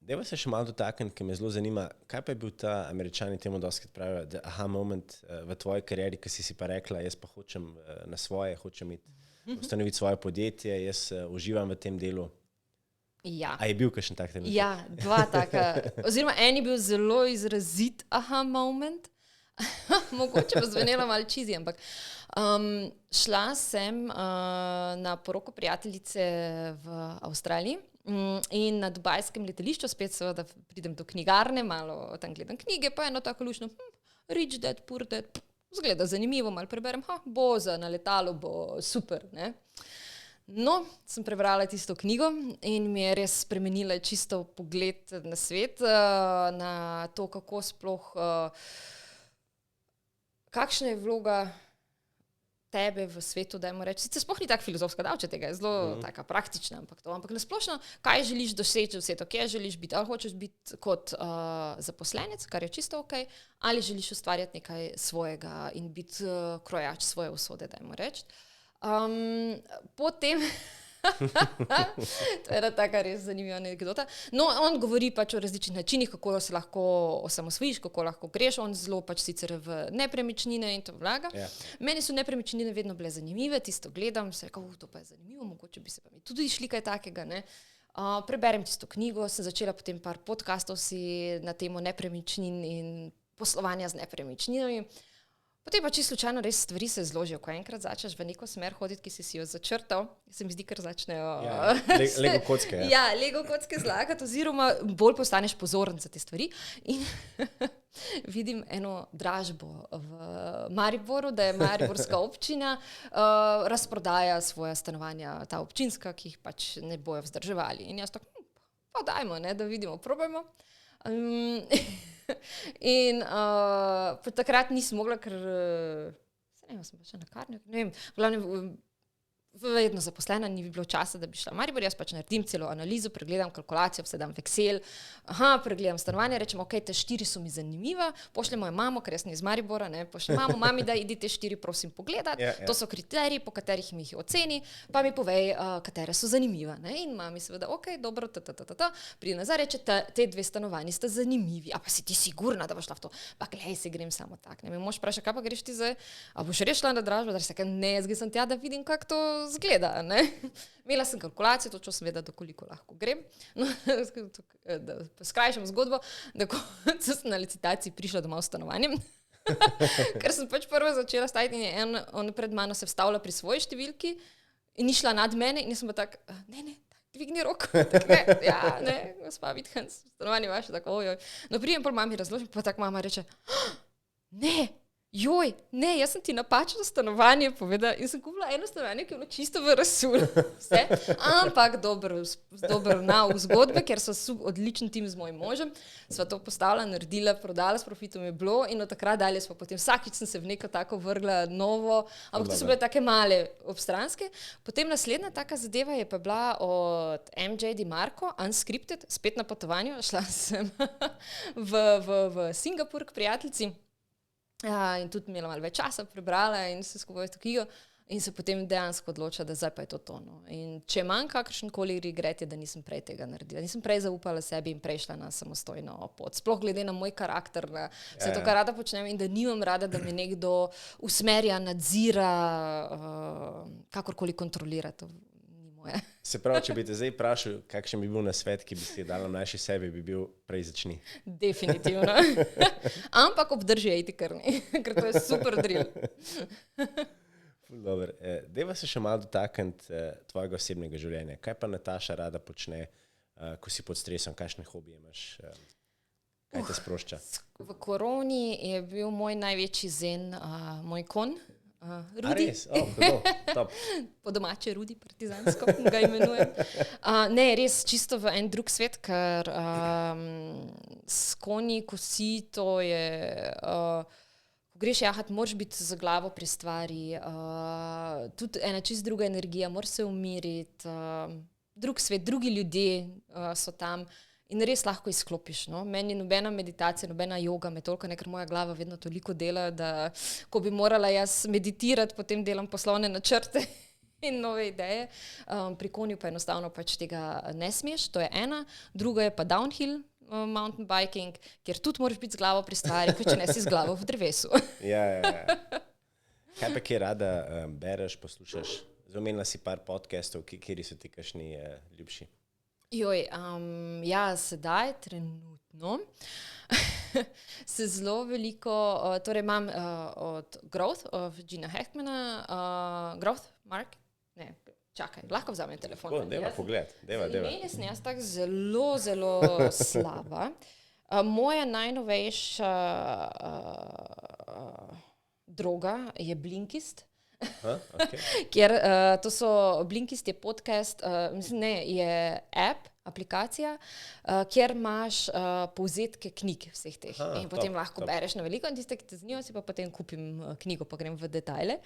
Deva se še malo dotakniti, ker me zelo zanima, kaj pa je bil ta, Američani temu dostikrat pravijo, the aha moment v tvoji karieri, ki si pa rekla, jaz pa hočem na svoje, hočem ustanoviti svoje podjetje, jaz uživam v tem delu. Ja. A je bil kakšen tak trenutek? Ja, 2 taka. Oziroma, en je bil zelo izrazit aha moment, mogoče bo zvenelo malo cheesy, ampak šla sem na poroko prijateljice v Avstraliji. In na dubajskem letališču spet seveda pridem do knjigarne, malo tam gledam knjige, pa eno tako lušno, Rich Dad, Poor Dad, zgleda zanimivo, malo preberem, bo za na letalu, bo super, ne. No, sem prebrala tisto knjigo in mi je res spremenila čisto pogled na svet, na to, kako sploh, kakšna je vloga tebe v svetu, dajmo reči. Sicer sploh ni tako filozofska davča tega, je zelo taka praktična, ampak nasplošno, kaj želiš doseči v svetu, kje želiš biti, ali hočeš biti kot zaposlenec, kar je čisto okej, ali želiš ustvarjati nekaj svojega in biti krojač svoje usode, dajmo reči. Potem to je ena taka res zanimiva anekdota. No, on govori pač o različnih načinih, kako se lahko osamosvojiš, kako lahko greš, on zelo pač sicer v nepremičnine in to vlaga. Yeah. Meni so nepremičnine vedno bile zanimive, tisto gledam, se rekel, to pa je zanimivo, mogoče bi se pa mi tudi išli kaj takega, ne. Preberem tisto knjigo, sem začela potem par podcastov si na temo nepremičnin in poslovanja z nepremičninami. Potem pa čisto slučajno res stvari se zložijo, ko enkrat začneš v neko smer hoditi, ki si jo začrtal, se mi zdi, ker začnejo... Lego kocke. Ja, Lego kocke zlagati, oziroma bolj postaneš pozoren za te stvari. In vidim eno dražbo v Mariboru, da je mariborska občina razprodaja svoja stanovanja, ta občinska, ki jih pač ne bojo vzdrževali. In jaz tako, pa dajmo, ne, da vidimo, probajmo. In takrat nisem mogla, ker se ne vem, sem pa še na karnju, ne vem, v glavnem vedno zaposlena, ni bilo časa, da bi šla v Maribor, jaz pač naredim celo analizo, pregledam kalkulacijo, vse dam v Excel, pregledam stanovanje, rečem, ok, te 4 so mi zanimiva, pošljemo jo mamo, ker jaz ne iz Maribora, ne, pošljem mamo, mami, da idi te 4 prosim pogledat, to so kriteriji, po katerih mi jih oceni, pa mi povej, katere so zanimiva, ne, in mami seveda, ok, dobro, pride nazaj, reče, te 2 stanovanji sta zanimivi, a pa si ti sigurna, da boš šla v to, pa glej, se grem samo tak, ne, mi mož vpraša, kaj pa greš ti zdaj, a boš res šla na dražbo, da reče, ne, jaz sem tja, da vidim, kako to zgleda, ne. Imela sem kalkulacijo, točno sem vedela, dokoliko lahko grem. No, da skrajšam zgodbo, da ko sem na licitaciji prišla domov s stanovanjem, ker sem pač prvo začela staviti in on pred mano se vstavlja pri svoji številki in ni šla nad mene in jaz sem pa tak, ne, dvigni roko. Tak, ne, gospa Vithans, stanovanje vaše, tako, ojoj. No, prijem pol mami razložim, pa tak mama reče, ne, jaz sem ti napačno stanovanje povedala in sem kupila eno stanovanje, ki je bilo čisto v rasul. Vse. Ampak dober nauk zgodbe, ker so odličen tim z mojim možem. Sva to postavila, naredila, prodala, s profitom je bilo in od takrat dalje smo potem vsakič sem se v neko tako vrgla novo, ampak to so bile take male obstranske. Potem naslednja taka zadeva je pa bila od MJ DiMarco, Unscripted, spet na potovanju. Šla sem v Singapur k prijateljici. In tudi imela malo več časa, prebrala in se skupaj to knjigo in se potem dejansko odločila, da zdaj pa je to tono. In če manj kakršenkoli regret je, da nisem prej tega naredila. Nisem prej zaupala sebi in prej šla na samostojno pot. Sploh glede na moj karakter, na vse to, kar rada počnem in da nimam rada, da me nekdo usmerja, nadzira, kakorkoli kontrolira. To ni moje. Se pravi, če bi te zdaj vprašal, kakšen bi bil nasvet, ki bi si dala mlajši sebi, bi bil prej začni. Definitivno. Ampak obdrži iti krni, ker to je super drill. Dobar. Deva se še malo dotakniti tvojega osebnega življenja. Kaj pa Nataša rada počne, ko si pod stresom? Kakšne hobije imaš? Kaj te sprošča? V koroni je bil moj največji zen moj kon. Rudi. Res? Top. Po domače Rudi, partizansko ga imenujem. Ne, res čisto v en drug svet, ker s konji, ko si, to je, ko greš jahat, moraš biti z glavo pri stvari, tudi ena čist druga energija, moraš se umiriti, drug svet, drugi ljudje so tam. In res lahko izklopiš. No? Meni nobena meditacija, nobena joga me toliko, ker moja glava vedno toliko dela, da ko bi morala jaz meditirati, potem delam poslovne načrte in nove ideje. Pri konju pa enostavno pač tega ne smeš, to je ena. Druga je pa downhill mountain biking, kjer tudi moraš biti z glavo pri stvari, če ne si z glavo v drevesu. Ja. Kaj pa kje rada bereš, poslušaš? Omenila si par podcastov, kjeri so ti kakšni ljubši? Sedaj, trenutno, se zelo veliko, torej imam od Growth, od Gina Hechtmana, Growth, Mark, ne, čakaj, lahko vzamem telefon. Deva pogled, deva. Meni sem jaz tako zelo, zelo slaba. Moja najnovejša droga je Blinkist. Okay. Ker to so Blinkist je podcast, je aplikacija, kjer imaš povzetke knjig vseh teh. In potem lahko bereš na veliko in tiste, ki te zanimajo, si pa potem kupim knjigo, pa grem v detajle.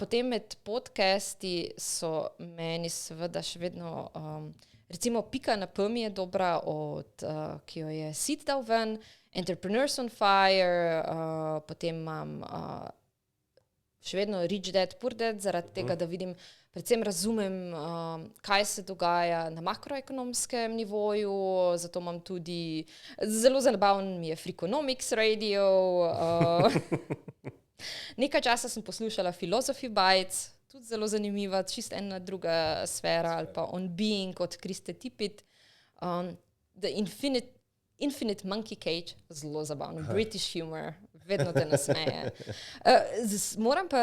Potem med podcasti so meni seveda še vedno, recimo Pika na P mi je dobra, ki jo je Sid dal ven, Entrepreneurs on Fire, potem imam še vedno Rich Dad, Poor Dad, zaradi tega, da vidim, predvsem razumem, kaj se dogaja na makroekonomskem nivoju, zato imam tudi, zelo zabaven mi je Freakonomics Radio, nekaj časa sem poslušala Philosophy Bites, tudi zelo zanimiva, čist ena druga sfera, ali pa On Being od Kriste Tippett, The Infinite Monkey Cage, zelo zabavno, British humor, Vedno te nasmeje. Moram pa,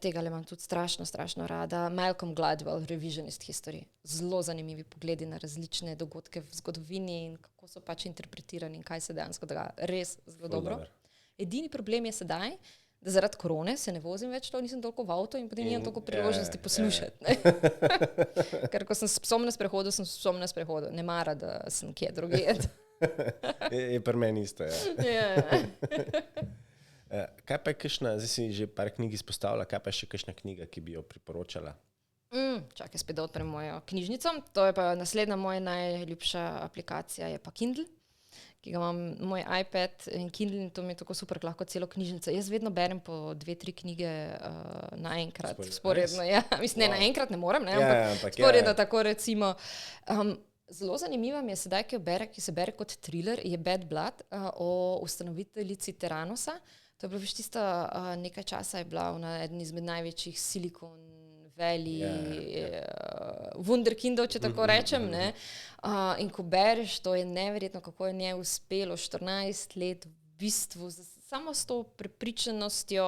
tega le imam tudi strašno rada. Malcolm Gladwell, Revisionist History. Zelo zanimivi pogledi na različne dogodke v zgodovini in kako so pač interpretirani in kaj se dejansko dogaja. Res zelo dobro. Edini problem je sedaj, da zaradi korone se ne vozim več, nisem toliko v avto in potem nimam toliko priložnosti poslušati. Ker ko sem s psom na sprehodu, sem s psom na sprehodu. Ne mara, da sem kje drugje. Je pri meni isto, ja. Kaj pa je kakšna, zdaj si že par knjig izpostavila, kaj pa je še kakšna knjiga, ki bi jo priporočala? Čakaj, spet da odprem mojo knjižnico. To je pa naslednja moja najljubša aplikacija, je pa Kindle, ki ga imam, moj iPad in Kindle, in to mi je tako super, lahko celo knjižnico. Jaz vedno berem po 2-3 knjige naenkrat, sporedno. Ja, mislim, ne naenkrat ne morem, ampak sporedno tako recimo. Zelo zanimiva mi je sedaj, ki se bere kot thriller, je Bad Blood o ustanoviteljici Teranosa. To je bilo več tista, nekaj časa je bila eden izmed največjih Silicon Valley wunderkindov, če tako rečem. Ne? In ko bereš, to je neverjetno, kako je njej uspelo 14 let v bistvu, samo s to prepričanostjo,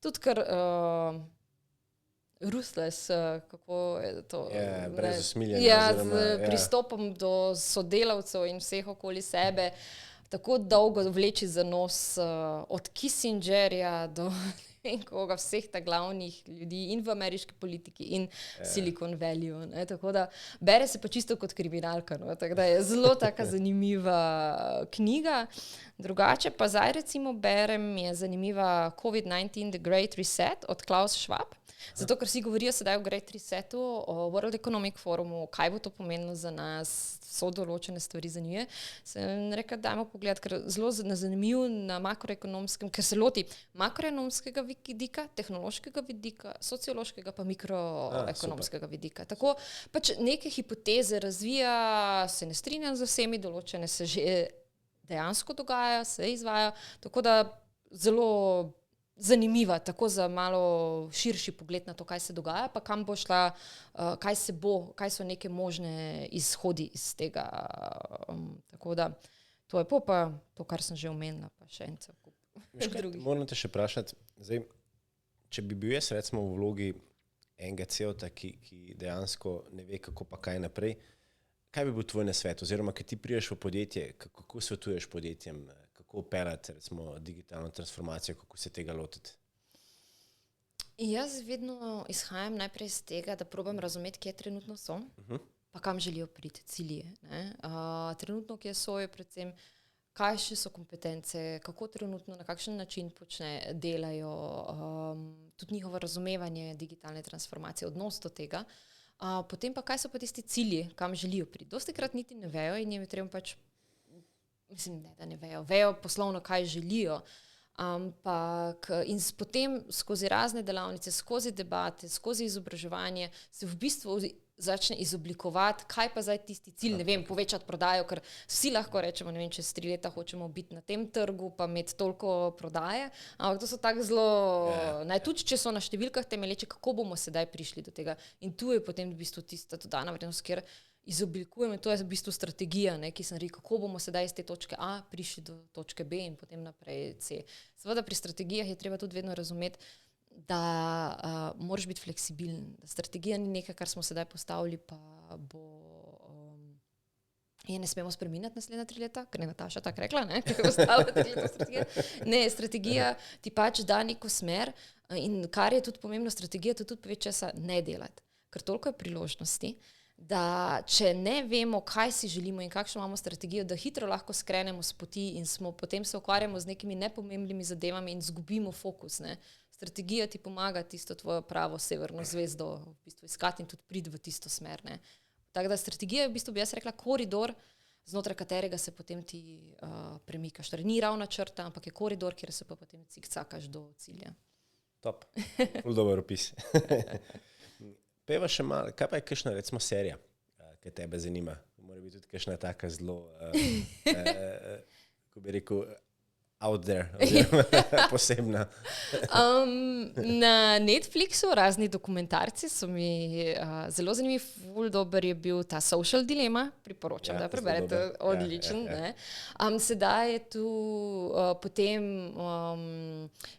tudi kar ruthless, kako je to? Brez usmiljenja. Pristopom do sodelavcev in vseh okoli sebe, tako dolgo vleči za nos od Kissingerja do koga, vseh ta glavnih ljudi in v ameriški politiki in Silicon Valley. Tako da bere se pa čisto kot kriminalka. Tako da je zelo taka zanimiva knjiga. Drugače pa zdaj recimo berem, je zanimiva COVID-19 The Great Reset od Klaus Schwab. Zato, ker vsi govorijo sedaj o Great Resetu, o World Economic Forumu, kaj bo to pomenilo za nas, so določene stvari za nje. Sem rekla, dajmo pogled, ker zelo zanimiv na makroekonomskem, ker se loti makroekonomskega vidika, tehnološkega vidika, sociološkega pa mikroekonomskega vidika. Tako pač neke hipoteze razvija, se ne strinjam z vsemi, določene se že dejansko dogaja, se izvaja, tako da zelo zanimiva, tako za malo širši pogled na to, kaj se dogaja, pa kam bo šla, kaj so neke možne izhodi iz tega. Tako da to je pa to, kar sem že omenila, pa še en cel kup drugih. Moram te še vprašati, zdaj, če bi bil jaz recimo v vlogi enega celta, ki dejansko ne ve, kako pa kaj naprej, kaj bi bil tvoj nasvet, oziroma, kad ti priješ v podjetje, kako svetuješ podjetjem, kako operati recimo digitalno transformacijo, kako se tega lotiti? Jaz vedno izhajam najprej iz tega, da probam razumeti, kje trenutno so, pa kam želijo priti, cilje. Trenutno, kje so, je predvsem, kaj še so kompetence, kako trenutno, na kakšen način delajo, tudi njihovo razumevanje digitalne transformacije, odnos do tega. Potem pa, kaj so pa tisti cilji, kam želijo priti. Dostikrat niti ne vejo in jim je treba pač, mislim, ne, da ne vejo poslovno, kaj želijo, ampak in potem skozi razne delavnice, skozi debate, skozi izobraževanje se v bistvu začne izoblikovati, kaj pa zdaj tisti cilj, ne vem, povečati prodajo, ker vsi lahko rečemo, ne vem, čez 3 leta hočemo biti na tem trgu, pa imeti toliko prodaje, ampak to so tako zelo, tudi če so na številkah temelječe, kako bomo sedaj prišli do tega. In tu je potem v bistvu tista dodana vrednost, kjer izoblikujemo, to je v bistvu strategija, ki sem rekel, kako bomo sedaj iz te točke A prišli do točke B in potem naprej C. Seveda pri strategijah je treba tudi vedno razumeti, da moraš biti fleksibilen, da strategija ni nekaj, kar smo sedaj postavili, pa bo je ne smemo spreminjati naslednja 3 leta, ker je Nataša tako rekla, ker je ostala 3 leta strategija. Ne, strategija ti pač da neko smer in kar je tudi pomembno, strategija tudi pove česa ne delati, ker toliko je priložnosti, da če ne vemo, kaj si želimo in kakšno imamo strategijo, da hitro lahko skrenemo s poti in potem se ukvarjamo z nekimi nepomembnimi zadevami in zgubimo fokus. Strategija ti pomaga tisto tvojo pravo severno zvezdo v bistvu iskati in tudi priti v tisto smer. Tako da strategija je v bistvu, bi jaz rekla, koridor, znotraj katerega se potem ti premikaš. Torej ni ravna črta, ampak je koridor, kjer se pa potem cikcakaš do cilja. Top, ful dober opis. Peva še malo, kaj pa je kakšna recimo serija, ki tebe zanima? Mora biti tudi kakšna taka zelo, ko bi rekel, out there, posebna? Na Netflixu razni dokumentarci so mi zelo zanimivi. Ful dober je bil ta Social Dilemma, priporočam, da preberete, odličen. Sedaj je tu potem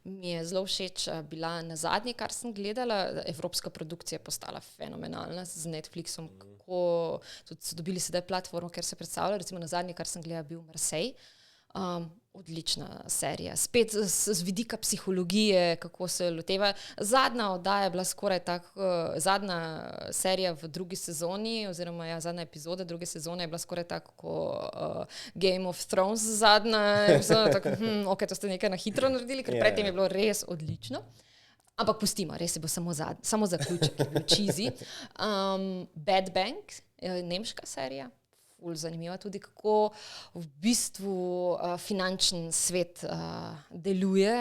mi je zelo všeč bila na zadnje, kar sem gledala, evropska produkcija je postala fenomenalna z Netflixom, kako tudi so dobili sedaj platformo, ker se predstavlja, recimo na zadnje, kar sem gledala, bil Marseille. Odlična serija, spet z vidika psihologije, kako se loteva. Zadnja oddaja je bila skoraj zadnja serija v drugi sezoni, oziroma zadnja epizoda druge sezone je bila skoraj tako Game of Thrones zadnja epizoda, tako, to ste nekaj na hitro naredili, ker predtem je bilo res odlično. Ampak pustimo, res je bil samo zaključek, je bil cheesy. Bad Bank, nemška serija. Zanimivo tudi, kako v bistvu finančni svet deluje,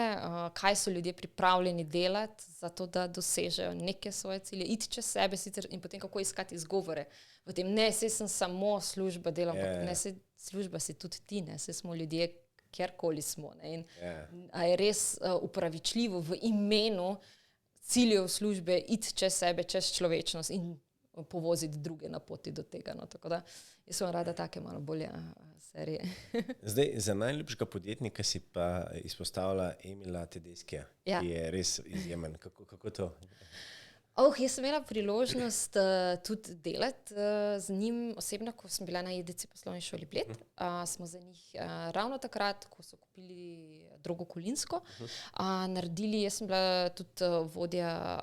kaj so ljudje pripravljeni delati za to, da dosežejo neke svoje cilje, iti čez sebe sicer in potem kako iskati izgovore. Potem ne, saj sem samo služba delam, ne, saj služba si tudi ti, ne, saj smo ljudje, kjerkoli smo. Ne, in a je res upravičljivo v imenu ciljev službe iti čez sebe, čez človečnost in povoziti druge na poti do tega. No, tako da jaz sem rada take malo bolje serije. Zdaj, za najljubšega podjetnika si pa izpostavila Emila Tedeskija, ki je res izjemen. Kako to? Jaz sem imela priložnost tudi delati z njim osebno, ko sem bila na EDC poslovni šoli Bled. Smo za njih ravno takrat, ko so kupili Drogo Kolinsko, naredili, jaz sem bila tudi vodja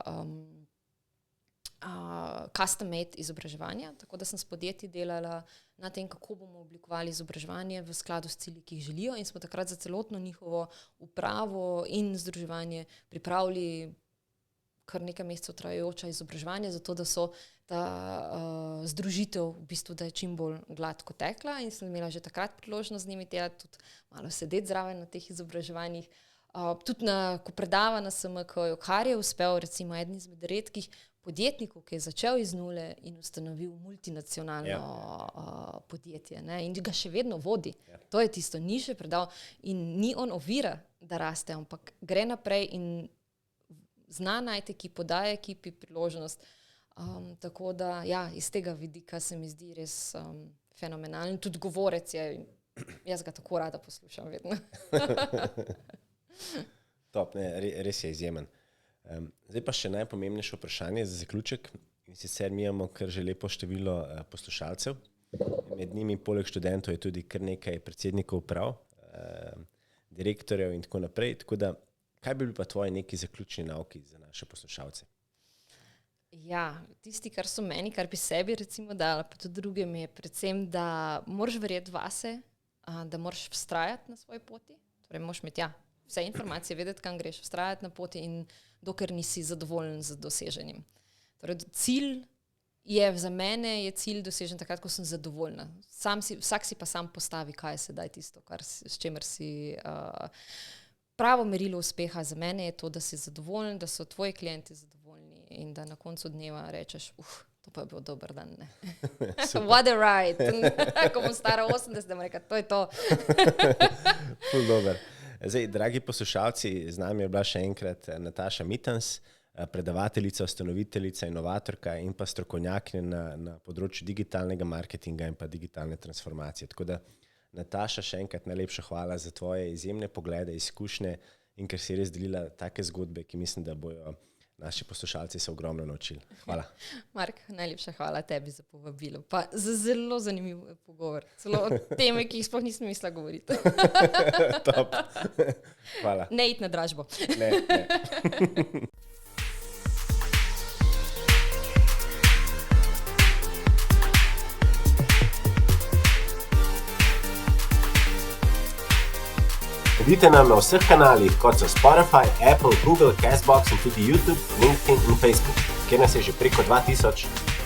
custom-made izobraževanja, tako da sem s podjetji delala na tem, kako bomo oblikovali izobraževanje v skladu s cilji, ki jih želijo, in smo takrat za celotno njihovo upravo in združevanje pripravili kar nekaj mesecev trajajoča izobraževanja, zato da so ta združitev v bistvu, da je čim bolj gladko tekla, in sem imela že takrat priložnost z njimi delati, tudi malo sedeti zraven na teh izobraževanjih. Tudi ko predava na SMK-ju, kar je uspel recimo eden izmed redkih podjetnikov, ki je začel iz nule in ustanovil multinacionalno podjetje, ne, in ga še vedno vodi. To je tisto, ni še predal in ni on ovira, da raste, ampak gre naprej in zna najti ekipo, daje ekipi priložnost. Tako da, iz tega vidika se mi zdi res fenomenalen. Tudi govorec je, jaz ga tako rada poslušam vedno. Top, ne, res je izjemen. Zdaj pa še najpomembnejše vprašanje za zaključek. In sicer mi imamo kar že lepo število poslušalcev. Med njimi poleg študentov je tudi kar nekaj predsednikov uprav, direktorjev in tako naprej. Tako da, kaj bi bili pa tvoji neki zaključni nauki za naše poslušalce? Tisti, kar so meni, kar bi sebi recimo dala, pa tudi drugim, je predvsem, da moraš verjeti vase, da moraš vztrajati na svoji poti. Torej, moraš imeti vse informacije, vedeti, kam greš, vztrajati na poti in dokler nisi zadovoljen z doseženim. Torej, cilj je, za mene je cilj dosežen takrat, ko sem zadovoljna. Vsak si pa sam postavi, kaj je sedaj tisto, s čemer si pravo merilo uspeha za mene je to, da si zadovoljen, da so tvoji klienti zadovoljni in da na koncu dneva rečeš, to pa je bil dober dan, ne. What a ride. Ko bom stara 80, da bom rekla, to je to. Ful dober. Zdaj, dragi poslušalci, z nami je bila še enkrat Nataša Mitans, predavateljica, ustanoviteljica, inovatorka in pa strokovnjakinja na področju digitalnega marketinga in pa digitalne transformacije. Tako da, Nataša, še enkrat najlepša hvala za tvoje izjemne poglede, izkušnje in ker si res delila take zgodbe, ki mislim, da bojo naši poslušalci se ogromno naučili. Hvala. Mark, najlepša hvala tebi za povabilo. Pa za zelo zanimiv pogovor. Celo teme, ki jih sploh nisem mislila govoriti. Top. Hvala. Ne iti na dražbo. Ne. Sledite nam na vseh kanalih, kot so Spotify, Apple, Google, Castbox in tudi YouTube, LinkedIn in Facebook, kjer nas je že preko 2000.